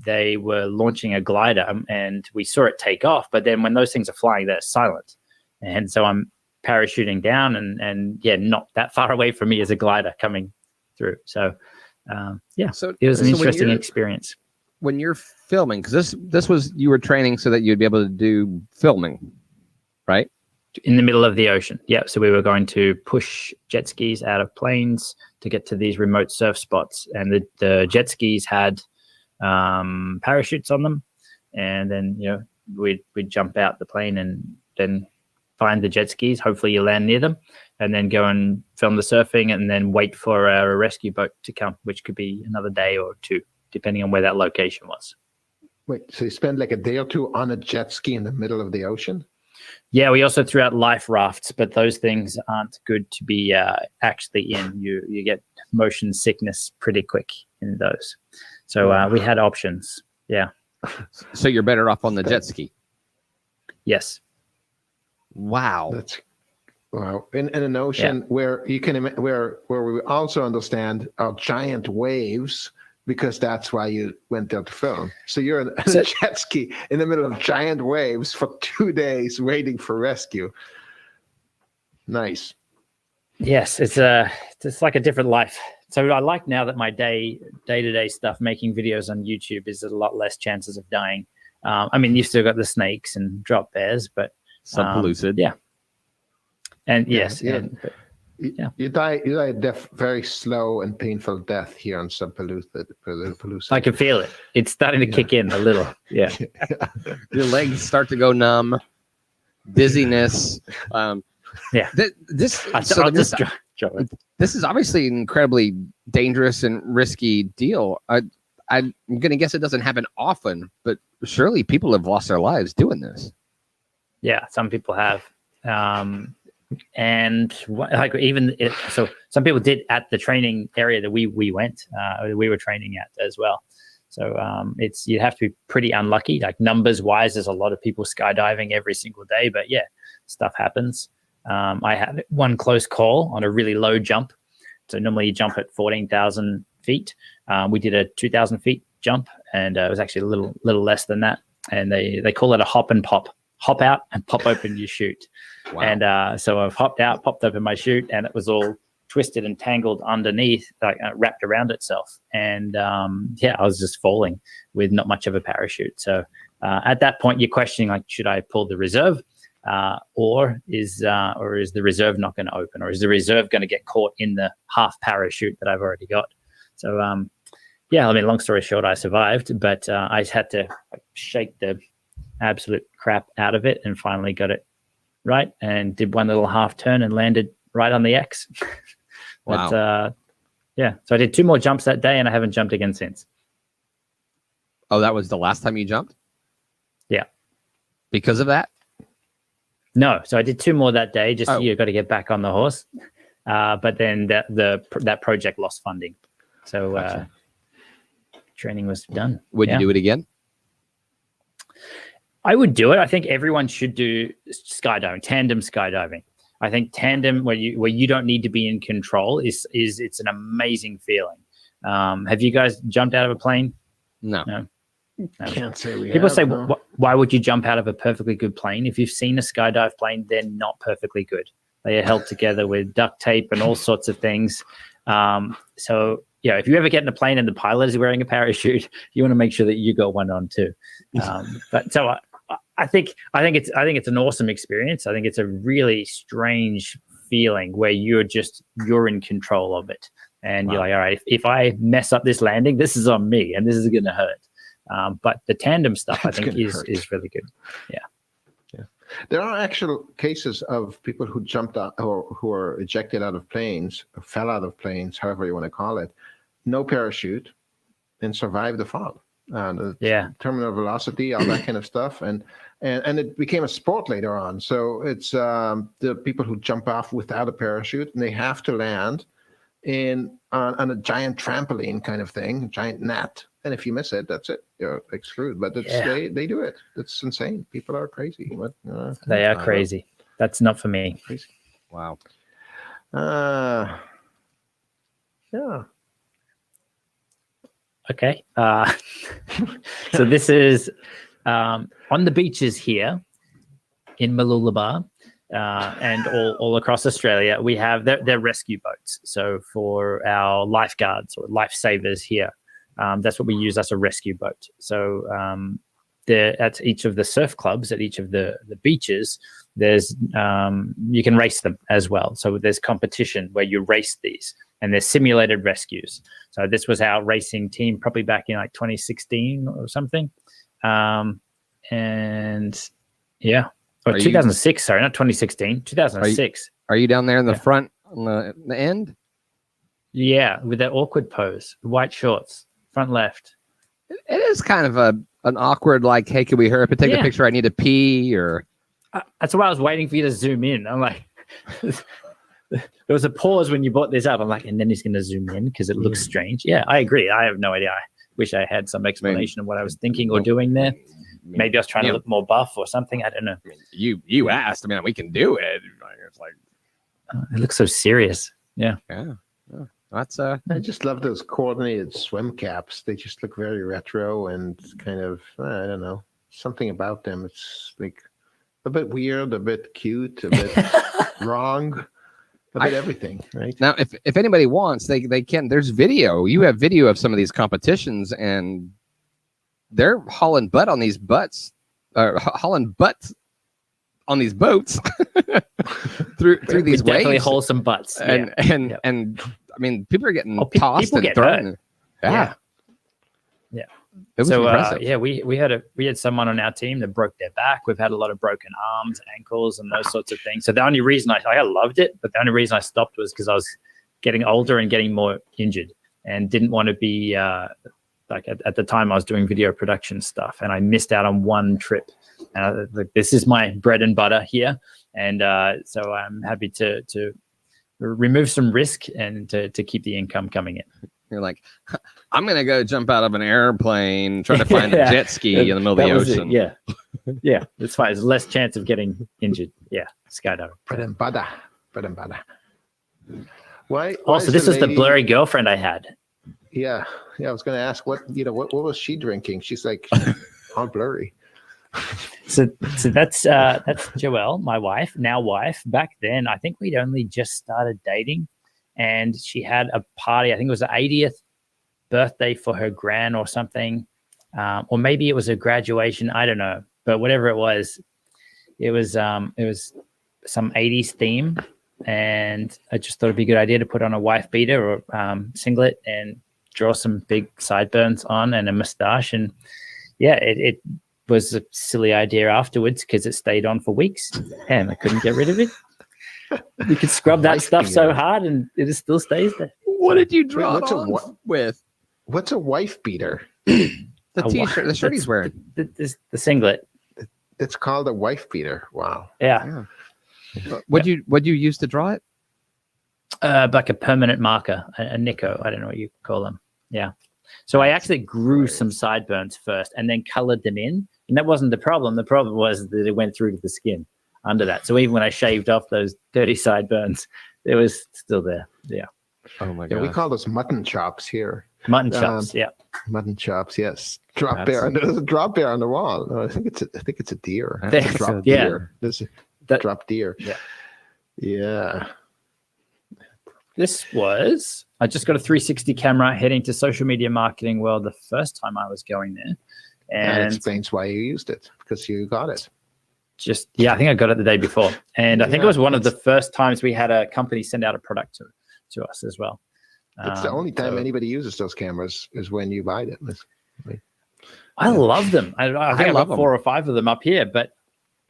they were launching a glider, and we saw it take off. But then when those things are flying, they're silent. And so I'm parachuting down, and not that far away from me is a glider coming through. So so it was an interesting experience. When you're filming, because this was, you were training so that you'd be able to do filming, right? In the middle of the ocean. Yeah. So we were going to push jet skis out of planes to get to these remote surf spots. And the jet skis had parachutes on them. And then, we'd jump out the plane and then find the jet skis. Hopefully you land near them, and then go and film the surfing, and then wait for a rescue boat to come, which could be another day or two, depending on where that location was. Wait, so you spend like a day or two on a jet ski in the middle of the ocean? Yeah, we also threw out life rafts, but those things aren't good to be actually in. You get motion sickness pretty quick in those. So we had options. Yeah. So you're better off on the jet ski. Yes. Wow. That's wow. In an ocean where you can where we also understand are giant waves, because that's why you went there to film. So you're in a jet ski in the middle of giant waves for 2 days waiting for rescue. Nice. Yes, it's like a different life. So I like now that my day-to-day stuff, making videos on YouTube, is a lot less chances of dying. You've still got the snakes and drop bears, but Subpellucid. Yeah. And yes. Yeah. And, You die a very slow and painful death here on Subpellucid. I can feel it. It's starting to kick in a little. Yeah. Your legs start to go numb, dizziness. This is obviously an incredibly dangerous and risky deal. I'm going to guess it doesn't happen often, but surely people have lost their lives doing this. Yeah, some people have. And so some people did at the training area that we were training at as well. So you have to be pretty unlucky. Like numbers wise, there's a lot of people skydiving every single day, but yeah, stuff happens. I had one close call on a really low jump. So normally you jump at 14,000 feet. We did a 2,000 feet jump, and it was actually a little less than that. And they call it a hop and pop. Hop out and pop open your chute. Wow. And so I've hopped out, popped open my chute, and it was all twisted and tangled underneath, like wrapped around itself. And I was just falling with not much of a parachute. So at that point, you're questioning, like, should I pull the reserve, or is the reserve not going to open, or is the reserve going to get caught in the half parachute that I've already got? So long story short, I survived, but I had to shake the absolute crap out of it and finally got it right, and did one little half turn and landed right on the X. But wow. So I did 2 more jumps that day, and I haven't jumped again since. Oh, that was the last time you jumped? Yeah. Because of that? No, so I did 2 more that day. You got to get back on the horse. But then that project lost funding, so gotcha. Training was done. Would you do it again? I would do it. I think everyone should do skydiving, tandem skydiving. I think tandem, where you don't need to be in control, is it's an amazing feeling. Have you guys jumped out of a plane? No. Can't say we People have, say, no. why would you jump out of a perfectly good plane? If you've seen a skydive plane, they're not perfectly good. They are held together with duct tape and all sorts of things. If you ever get in a plane and the pilot is wearing a parachute, you want to make sure that you got one on too. I think it's an awesome experience. I think it's a really strange feeling where you're in control of it, and you're like, all right, if I mess up this landing, this is on me, and this is going to hurt. But the tandem stuff, I think, is really good. Yeah. There are actual cases of people who jumped out or who are ejected out of planes, or fell out of planes, however you want to call it, no parachute, and survived the fall. Terminal velocity, all that kind of stuff, and it became a sport later on. So it's the people who jump off without a parachute, and they have to land on a giant trampoline kind of thing, giant net. And if you miss it, that's it. You're like screwed. But they do it. It's insane. People are crazy. But, they are crazy. That's not for me. Crazy. Wow. Yeah. Okay. So this is on the beaches here in Lullaby and all across Australia. We have they're rescue boats. So for our lifeguards or lifesavers here, that's what we use as a rescue boat. So they're at each of the surf clubs at each of the beaches. There's you can race them as well. So there's competition where you race these, and there's simulated rescues. So this was our racing team probably back in like 2016 or something. And yeah, or 2006, sorry, not 2016, 2006. Are you down there in the front on the end? Yeah, with that awkward pose, white shorts, front left. It is kind of an awkward, like, hey, can we hurry up and take a picture? I need to pee, or... That's why I was waiting for you to zoom in. I'm like... There was a pause when you brought this up. I'm like, and then he's going to zoom in because it looks strange. Yeah, I agree. I have no idea. I wish I had some explanation of what I was thinking or doing there. Maybe I was trying to look more buff or something. I don't know. You asked. I mean, we can do it. It's like it looks so serious. Yeah. That's I just love those coordinated swim caps. They just look very retro and kind of I don't know, something about them. It's like a bit weird, a bit cute, a bit wrong. About everything, right? Now, if anybody wants, they can. There's video. You have video of some of these competitions, and they're hauling butt on these butts, hauling butts on these boats through these waves. Definitely haul some butts, and I mean, people are getting tossed and thrown. Yeah. It was impressive. We had someone on our team that broke their back. We've had a lot of broken arms, ankles, and those sorts of things. So the only reason I loved it, but the only reason I stopped was because I was getting older and getting more injured, and didn't want to be like at the time I was doing video production stuff, and I missed out on one trip. And this is my bread and butter here, and so I'm happy to remove some risk and to keep the income coming in. You're like, I'm going to go jump out of an airplane, try to find a jet ski in the middle of the ocean. Yeah, that's fine. There's less chance of getting injured. Yeah, skydiving. Bread and butter. Why? Also, this is the blurry girlfriend I had. Yeah. I was going to ask what was she drinking? She's like all blurry. So that's Joelle, my wife, now wife. Back then, I think we'd only just started dating. And she had a party. I think it was the 80th birthday for her gran or something, or maybe it was a graduation. I don't know, but whatever it was some 80s theme. And I just thought it'd be a good idea to put on a wife beater or singlet and draw some big sideburns on and a mustache. And yeah, it was a silly idea afterwards because it stayed on for weeks and I couldn't get rid of it. You could scrub that stuff so hard and it still stays there. What did you draw it on with? What's a wife beater? The t-shirt, the shirt he's wearing. The singlet. It's called a wife beater. Wow. Yeah. What'd you use to draw it? Like a permanent marker, a Nico. I don't know what you call them. Yeah. So I actually grew some sideburns first and then colored them in. And that wasn't the problem. The problem was that it went through to the skin under that. So even when I shaved off those dirty sideburns, it was still there. Yeah. Oh my god. We call those mutton chops here. Mutton chops, yeah. Mutton chops, yes. Drop bear. There's a drop bear on the wall. No, I think it's a deer. Drop deer. There's a drop deer. Yeah. Yeah. This was, I just got a 360 camera heading to social media marketing world the first time I was going there. That And explains why you used it, because you got it. I think I got it the day before. And I think it was one of the first times we had a company send out a product to us as well. It's the only time anybody uses those cameras is when you buy them. I love them. I think I love got 4 or 5 of them up here, but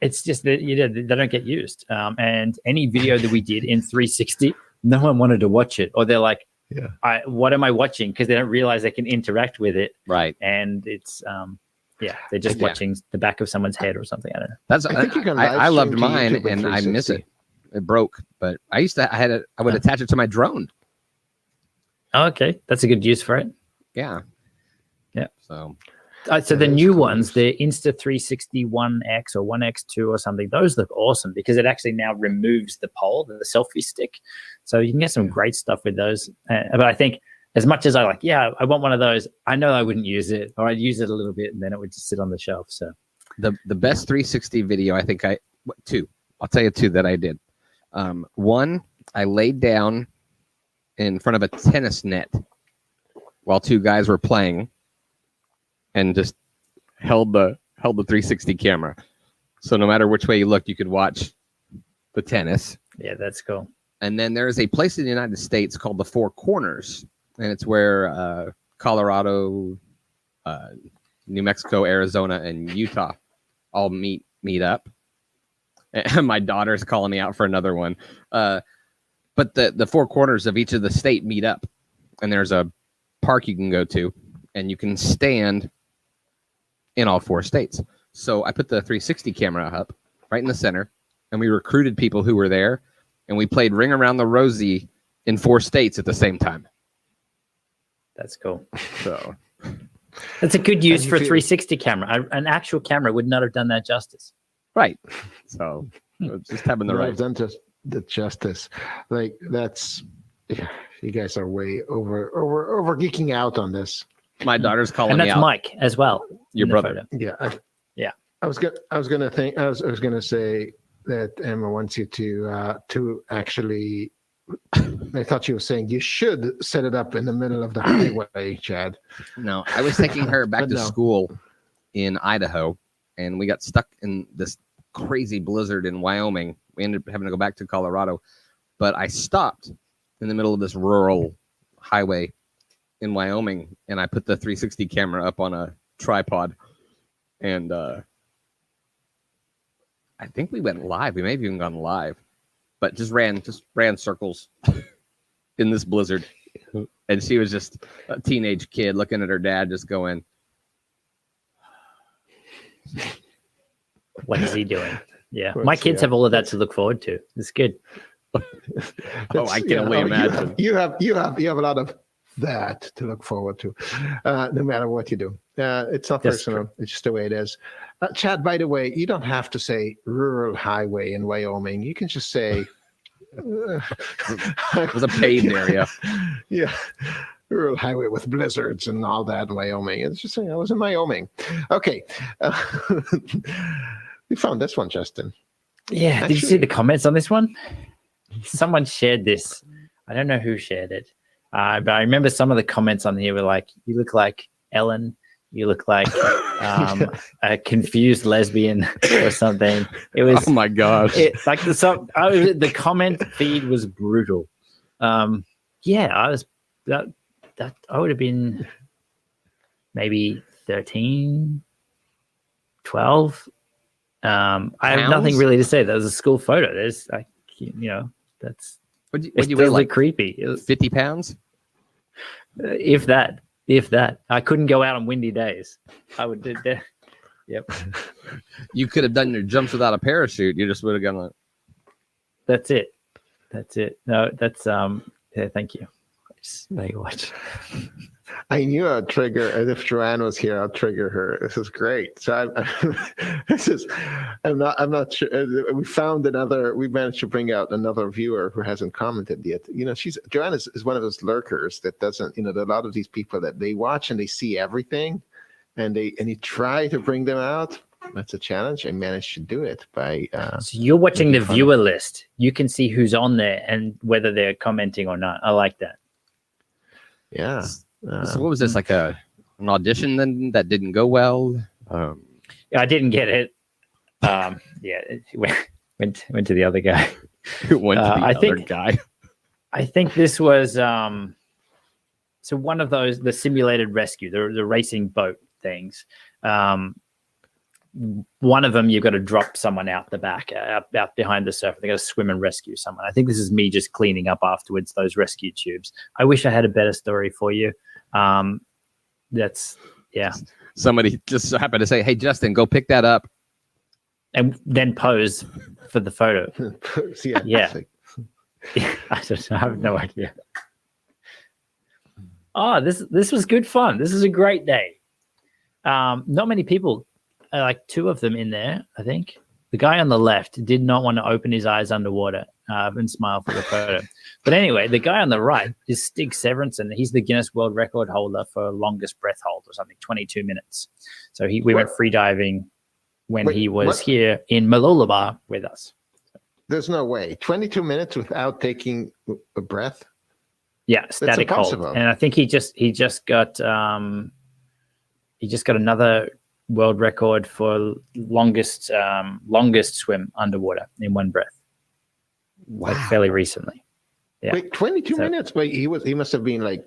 it's just that they don't get used. And any video that we did in 360, no one wanted to watch it, or they're like, what am I watching? Because they don't realize they can interact with it. Right. And it's they're just watching the back of someone's head or something. I don't know. That's I think you can I live loved stream to mine, YouTube in and I miss 360. it. It broke, but I would attach it to my drone. Oh, okay, that's a good use for it. Yeah. Yeah. So So the new ones, the Insta360 1X or 1X2 or something, those look awesome because it actually now removes the pole, the selfie stick. So you can get some great stuff with those. But I think as much as I I want one of those, I know I wouldn't use it, or I'd use it a little bit and then it would just sit on the shelf. So the best 360 video, I think two. I'll tell you 2 that I did. One, I laid down in front of a tennis net while 2 guys were playing, and just held the 360 camera. So no matter which way you looked, you could watch the tennis. yeah, that's cool. And then there's a place in the United States called the Four Corners, and it's where Colorado, New Mexico, Arizona, and Utah all meet up. And my daughter's calling me out for another one. But the 4 corners of each of the state meet up, and there's a park you can go to, and you can stand in all 4 states. So I put the 360 camera up right in the center, and we recruited people who were there, and we played Ring Around the Rosie in 4 states at the same time. That's cool. So That's a good use for a 360 camera. An actual camera would not have done that justice. right. So just having the Well, right. I've done just the justice. Like that's, you guys are way over geeking out on this. My daughter's calling And me that's out. Mike as well. Your in the brother. photo. Yeah. Yeah. I was gonna say that Emma wants you to actually. I thought you were saying you should set it up in the middle of the highway, Chad. No, I was taking her back But to no. school in Idaho, and we got stuck in this crazy blizzard in Wyoming. We ended up having to go back to Colorado, but I stopped in the middle of this rural highway in Wyoming, and I put the 360 camera up on a tripod, and I think we went live. We may have even gone live, but just ran circles in this blizzard. And she was just a teenage kid looking at her dad, just going, What is he doing? Yeah. What's My kids he have all of that to look forward to. It's good. "Oh, I can only imagine." You have a lot of that to look forward to, no matter what you do. It's not That's personal. It's just the way it is. Chad, by the way, you don't have to say rural highway in Wyoming. You can just say It was a paved area. Yeah, rural highway with blizzards and all that in Wyoming. It's just saying I was in Wyoming. Okay, we found this one, Justin. Yeah. Did you see the comments on this one? Someone shared this. I don't know who shared it. But I remember some of the comments on here were like, you look like Ellen. You look like a confused lesbian or something. It was Oh my gosh. like the comment feed was brutal. Yeah, I was that I would have been maybe 13, 12. I have nothing Pounds? really to say. That was a school photo. There's like, that's Would you it weigh does look like creepy. It was- 50 pounds? if that. I couldn't go out on windy days. I would do that. Yep. You could have done your jumps without a parachute. You just would have gone like, That's it. No, that's yeah, thank you. Just let you watch. I knew I'd trigger, and if Joanne was here, I'll trigger her. This is great. So I'm not sure. We managed to bring out another viewer who hasn't commented yet. Joanne is one of those lurkers that doesn't, a lot of these people that they watch and they see everything, and you try to bring them out. That's a challenge. I managed to do it by. So you're watching the making fun viewer list. You can see who's on there and whether they're commenting or not. I like that. Yeah. so what was this, like a an audition then that didn't go well? Yeah, I didn't get it. Yeah, it went to the other guy. Who went to the I other think- guy? I think this was so one of those, the simulated rescue, the racing boat things. One of them, you've got to drop someone out the back, out behind the surf. They got to swim and rescue someone. I think this is me just cleaning up afterwards those rescue tubes. I wish I had a better story for you. That's Somebody just happened to say, "Hey, Justin, go pick that up." and then pose for the photo. Yeah. it's like- I don't know. I have no idea. Oh, this was good fun. This is a great day. Not many people, like two of them in there, I think. The guy on the left did not want to open his eyes underwater and smile for the photo. But anyway, the guy on the right is Stig Severinsen. He's the Guinness World Record holder for longest breath hold or something, 22 minutes. So we went free diving when he was what? here in Lullaby with us. There's no way. 22 minutes without taking a breath. Yeah, static hold. impossible. And I think he just got another world record for longest swim underwater in one breath. Like fairly recently. Yeah. Wait, 22 So- minutes? Wait, he must have been like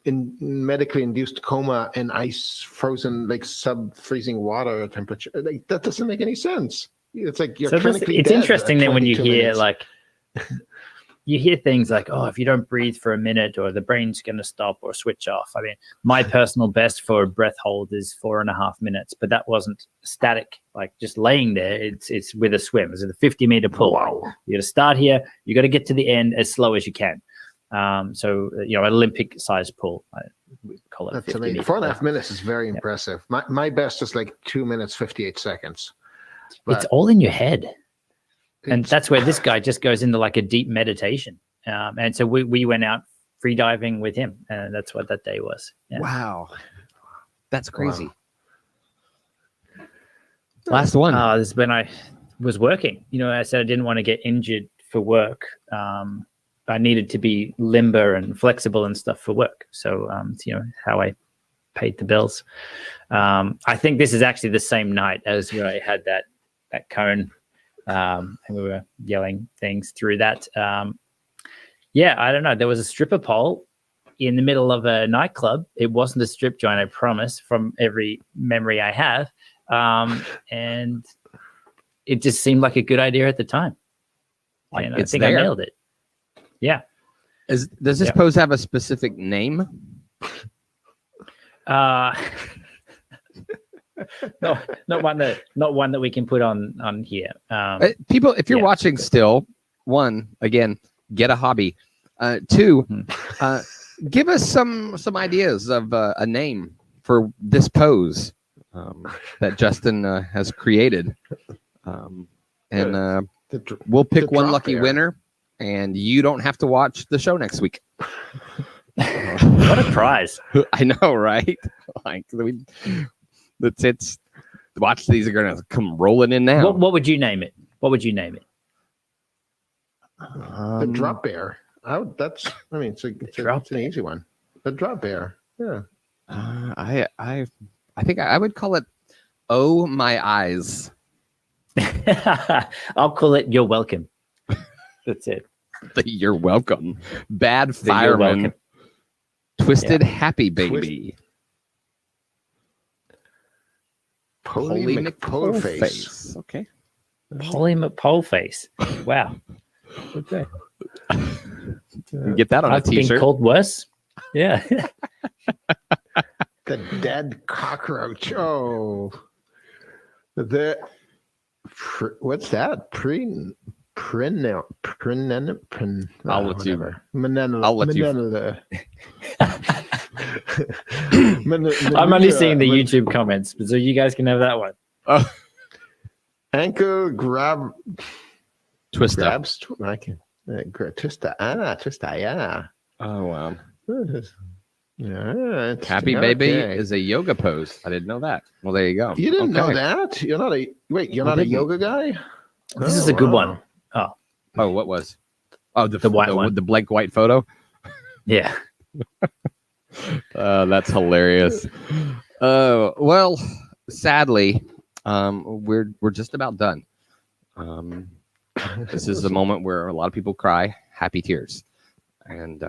in medically induced coma and ice frozen, like sub-freezing water temperature. Like that doesn't make any sense. It's like you're So clinically it's dead interesting at then when you 22 hear minutes. like you hear things like, oh, if you don't breathe for a minute or the brain's going to stop or switch off. I mean, my personal best for a breath hold is 4.5 minutes, but that wasn't static, like just laying there. It's with a swim. It's a 50-meter pool. Wow. You got to start here. You got to get to the end as slow as you can. So, an Olympic-sized pool. We call it That's 50 amazing. meters. 4.5 minutes is very impressive. My best is like 2 minutes 58 seconds. It's But all in your head. And it's- that's where this guy just goes into like a deep meditation. And so we went out free diving with him, and that's what that day was. Yeah. Wow, that's crazy. Wow. Last one. This is when I was working. I said I didn't want to get injured for work. I needed to be limber and flexible and stuff for work. So, how I paid the bills. I think this is actually the same night as where I had that cone, and we were yelling things through that. I don't know. There was a stripper pole in the middle of a nightclub. It wasn't a strip joint, I promise, from every memory I have. And it just seemed like a good idea at the time. Like, And I it's think there. I nailed it. Yeah. Does this Yeah. pose have a specific name? No, not one that we can put on here. People, if you're yeah. watching still, one, again, get a hobby. Two, give us some ideas of a name for this pose that Justin has created. And we'll pick the one drop lucky bear. winner, and you don't have to watch the show next week. What a prize. I know, right? Like, it's watch, these are going to come rolling in now. What would you name it? the drop bear. It's an easy one. The drop bear. Yeah. I think I would call it "Oh My Eyes." I'll call it You're Welcome. That's it. You're welcome. Bad The You're fireman. Welcome. Twisted happy baby. Holy McPoleface. Okay. Polly McPoleface. Wow. Okay. You get that on I've a t-shirt. been called worse. Yeah. The dead cockroach. Oh. What's that? I'll let you- I'm only seeing the YouTube comments, so you guys can have that one. Oh, ankle grab twist up. grabs. I can twista. Yeah. Oh wow. Yeah. Happy baby is a yoga pose. I didn't know that. Well, there you go. You didn't know Okay. that? You're not a didn't. yoga guy? This is a good one. Oh, what was? Oh, The white one. the blank white photo. Yeah. That's hilarious. Well, sadly, we're just about done. This is the moment where a lot of people cry happy tears, and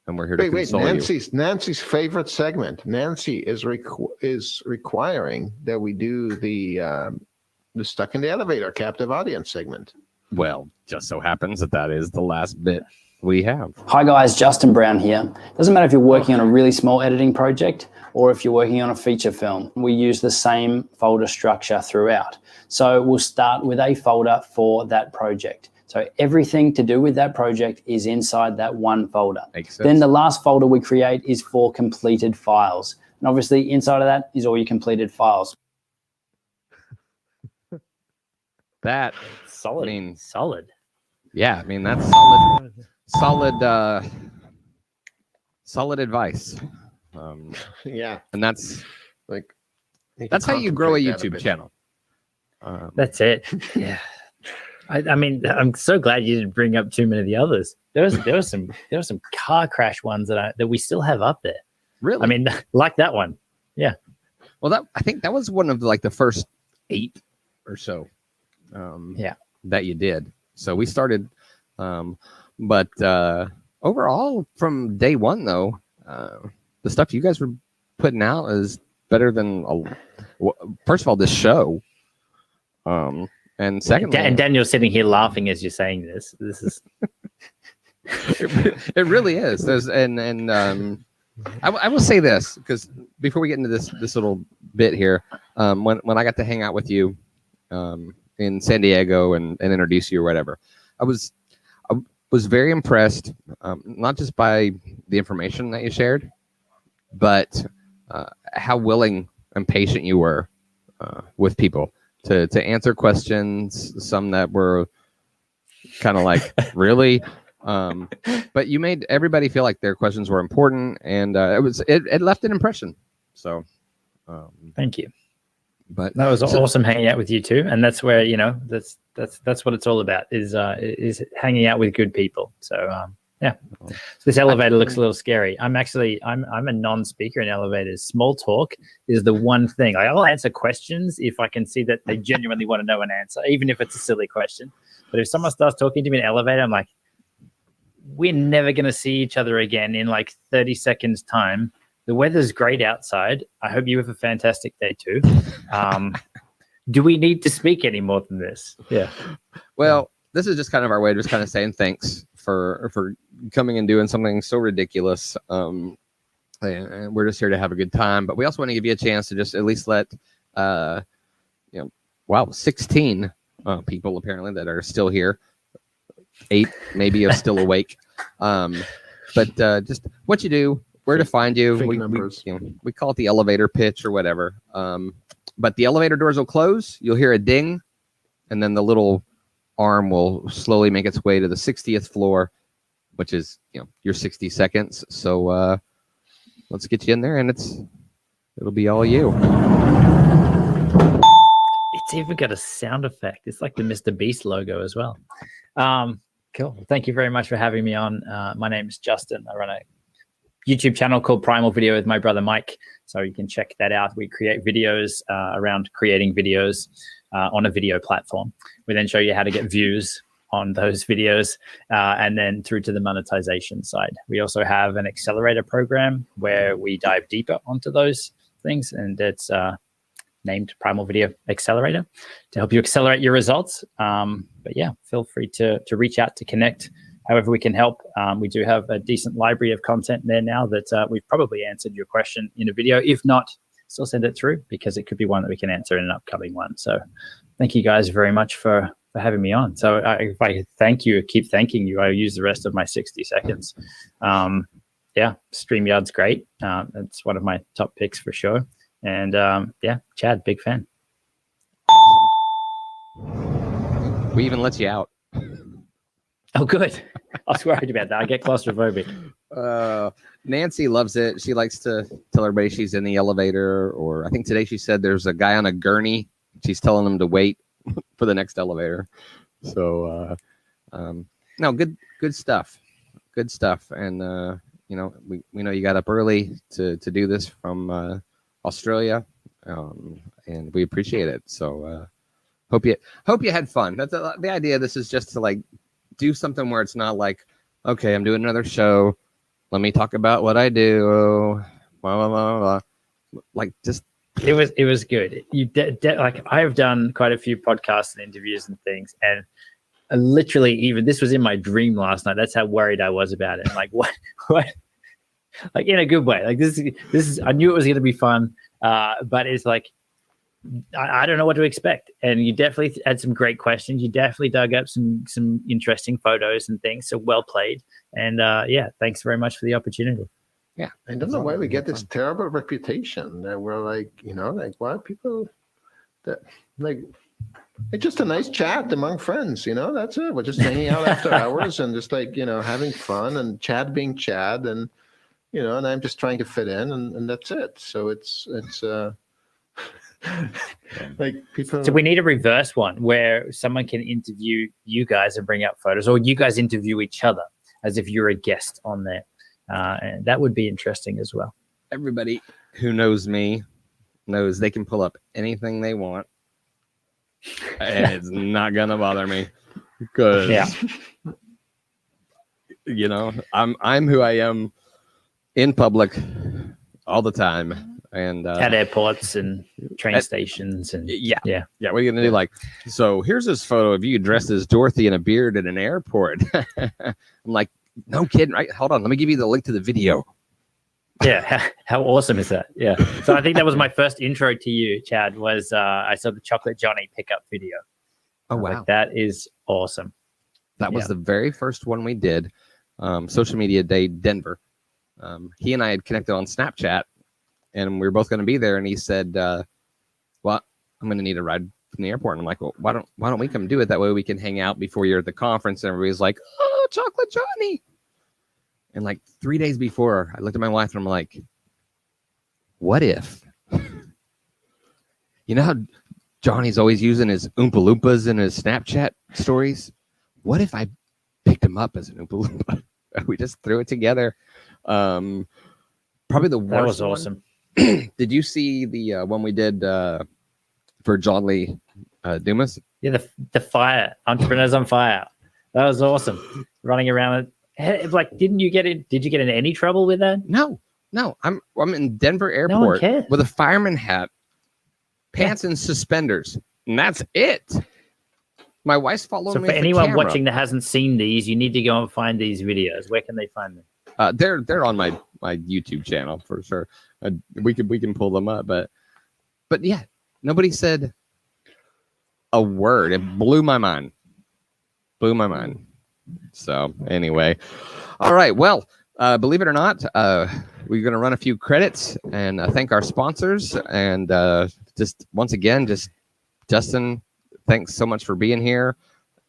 we're here to Wait, console you. Nancy's favorite segment. Nancy is requiring that we do the stuck in the elevator captive audience segment. Well, just so happens that is the last bit we have. Hi guys, Justin Brown here. Doesn't matter if you're working on a really small editing project or if you're working on a feature film, we use the same folder structure throughout. So we'll start with a folder for that project. So everything to do with that project is inside that one folder. Makes sense. Then the last folder we create is for completed files. And obviously inside of that is all your completed files. That, Solid. I mean, solid. yeah, I mean, that's solid advice. Yeah, And that's like how you grow a contemplate that YouTube bit. channel. That's it. Yeah. I mean, I'm so glad you didn't bring up too many of the others. There was some car crash ones that we still have up there. Really? I mean, like that one. Yeah. Well, I think that was one of the first 8 or so. Yeah. That you did. So we started, but overall, from day one, though, the stuff you guys were putting out is better than first of all this show, and secondly, And Daniel's sitting here laughing as you're saying this. This is it really is. There's I will say this because before we get into this little bit here, when I got to hang out with you in San Diego and introduce you or whatever, I was very impressed, not just by the information that you shared, but how willing and patient you were with people to answer questions, some that were kind of like, really? But you made everybody feel like their questions were important, and it left an impression. So thank you. But That was awesome hanging out with you too, and that's where that's what it's all about is hanging out with good people. So yeah, so this elevator looks a little scary. I'm a non-speaker in elevators. Small talk is the one thing. I'll answer questions if I can see that they genuinely want to know an answer, even if it's a silly question. But if someone starts talking to me in an elevator, I'm like, we're never going to see each other again in like 30 seconds time. The weather's great outside. I hope you have a fantastic day too. Do we need to speak any more than this? Yeah. Well, this is just kind of our way of just kind of saying thanks for coming and doing something so ridiculous. And we're just here to have a good time. But we also want to give you a chance to just at least let 16 people apparently that are still here. 8 maybe are still awake. But just what you do, where to find you. We call it the elevator pitch or whatever. But the elevator doors will close. You'll hear a ding, and then the little arm will slowly make its way to the 60th floor, which is your 60 seconds. So let's get you in there, and it'll be all you. It's even got a sound effect. It's like the Mr. Beast logo as well. Cool. Thank you very much for having me on. My name is Justin. I run a YouTube channel called Primal Video with my brother Mike, so you can check that out. We create videos around creating videos on a video platform. We then show you how to get views on those videos and then through to the monetization side. We also have an accelerator program where we dive deeper onto those things, and it's named Primal Video Accelerator to help you accelerate your results. But yeah, feel free to reach out to connect however we can help. We do have a decent library of content there now that we've probably answered your question in a video. If not, still send it through because it could be one that we can answer in an upcoming one. So thank you guys very much for having me on. So if I thank you, keep thanking you, I'll use the rest of my 60 seconds. Yeah, StreamYard's great. It's one of my top picks for sure. And yeah, Chad, big fan. We even let you out. Oh, good. I was worried about that. I get claustrophobic. Nancy loves it. She likes to tell everybody she's in the elevator, or I think today she said there's a guy on a gurney. She's telling him to wait for the next elevator. So, no, good stuff. Good stuff. And, you know, we know you got up early to do this from Australia, and we appreciate it. So hope you had fun. That's the idea. This is just to like do something where it's not like, okay, I'm doing another show. Let me talk about what I do. Blah, blah, blah, blah. Like just. It was good. You like I have done quite a few podcasts and interviews and things, and literally even this was in my dream last night. That's how worried I was about it. Like what, like in a good way. Like this is. I knew it was going to be fun, but it's like I don't know what to expect. And you definitely had some great questions. You definitely dug up some interesting photos and things. So well played. And yeah, thanks very much for the opportunity. Yeah, I don't know why we get this terrible reputation that we're like, you know, like why people that like it's just a nice chat among friends, you know, that's it. We're just hanging out after hours and just like, you know, having fun and Chad being Chad and, you know, and I'm just trying to fit in and that's it. So it's like people. So we need a reverse one where someone can interview you guys and bring out photos, or you guys interview each other as if you're a guest on there. And that would be interesting as well. Everybody who knows me knows they can pull up anything they want, and it's not gonna bother me because you know I'm who I am in public all the time, and at airports and train stations and yeah. What are you gonna do? Like, so here's this photo of you dressed as Dorothy in a beard at an airport. I'm like, no kidding, right? Hold on, let me give you the link to the video. Yeah, how awesome is that? Yeah. So I think that was my first intro to you, Chad, was I saw the Chocolate Johnny pickup video. Oh, wow. Like, that is awesome. That was the very first one we did. Social Media Day Denver. He and I had connected on Snapchat, and we were both going to be there. And he said, well, I'm going to need a ride from the airport. And I'm like, well, why don't we come do it? That way we can hang out before you're at the conference. And everybody's like, oh, Chocolate Johnny. And like 3 days before, I looked at my wife and I'm like, what if? You know how Johnny's always using his Oompa Loompas in his Snapchat stories? What if I picked him up as an Oompa Loompa? We just threw it together. Probably the worst. That was awesome. Did you see the one we did for John Lee Dumas? Yeah, the fire, Entrepreneurs on Fire. That was awesome. Running around. Like, did you get in any trouble with that? No. I'm in Denver Airport with a fireman hat, pants and suspenders, and that's it. My wife's following me. So for anyone watching that hasn't seen these, you need to go and find these videos. Where can they find them? They're on my YouTube channel for sure. We can pull them up, but yeah, nobody said a word. It blew my mind. So anyway, all right. Well, believe it or not, we're going to run a few credits and thank our sponsors. And just once again, just Justin, thanks so much for being here.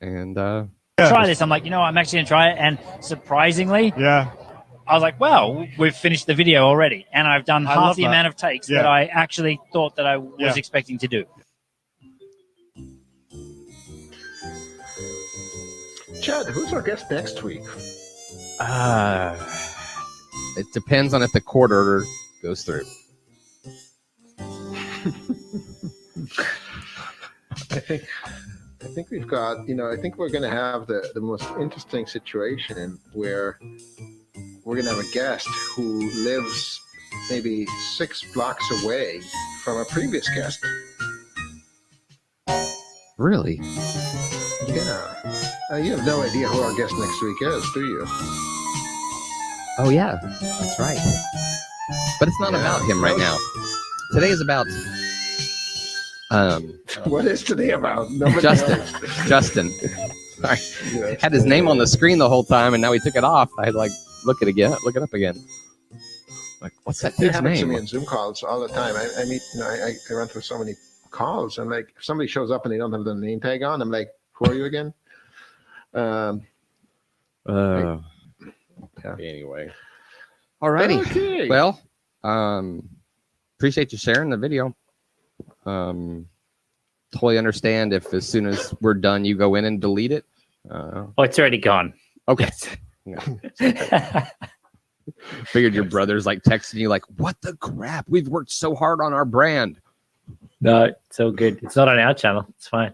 And try this. I'm like, I'm actually going to try it. And surprisingly, I was like, well, we've finished the video already. And I've done half the amount of takes that I actually thought that I was expecting to do. Chad, who's our guest next week? It depends on if the court order goes through. I think we've got, I think we're going to have the most interesting situation where we're going to have a guest who lives maybe 6 blocks away from a previous guest. Really? Yeah. You have no idea who our guest next week is, do you? Oh, yeah. That's right. But it's not about him right now. Today is about... what is today about? Justin. Sorry. Had his name on the screen the whole time, and now he took it off. I had look it up again. Like, what's that dude's name? It happens to me in Zoom calls all the time. I meet, I run through so many calls. I'm like, if somebody shows up and they don't have the name tag on, I'm like, who are you again? Anyway. All righty. Okay. Well, appreciate you sharing the video. Totally understand if as soon as we're done, you go in and delete it. Oh, it's already gone. Okay. Figured your brother's like texting you like, what the crap? We've worked so hard on our brand. No, it's all good. It's not on our channel. It's fine.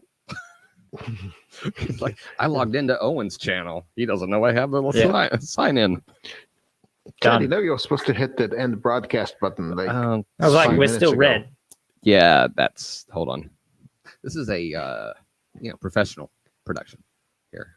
It's like, I logged into Owen's channel. He doesn't know I have the sign in. Chad, you know you're supposed to hit that end broadcast button. Like I was like, we're still red. Yeah, hold on. This is a professional production here.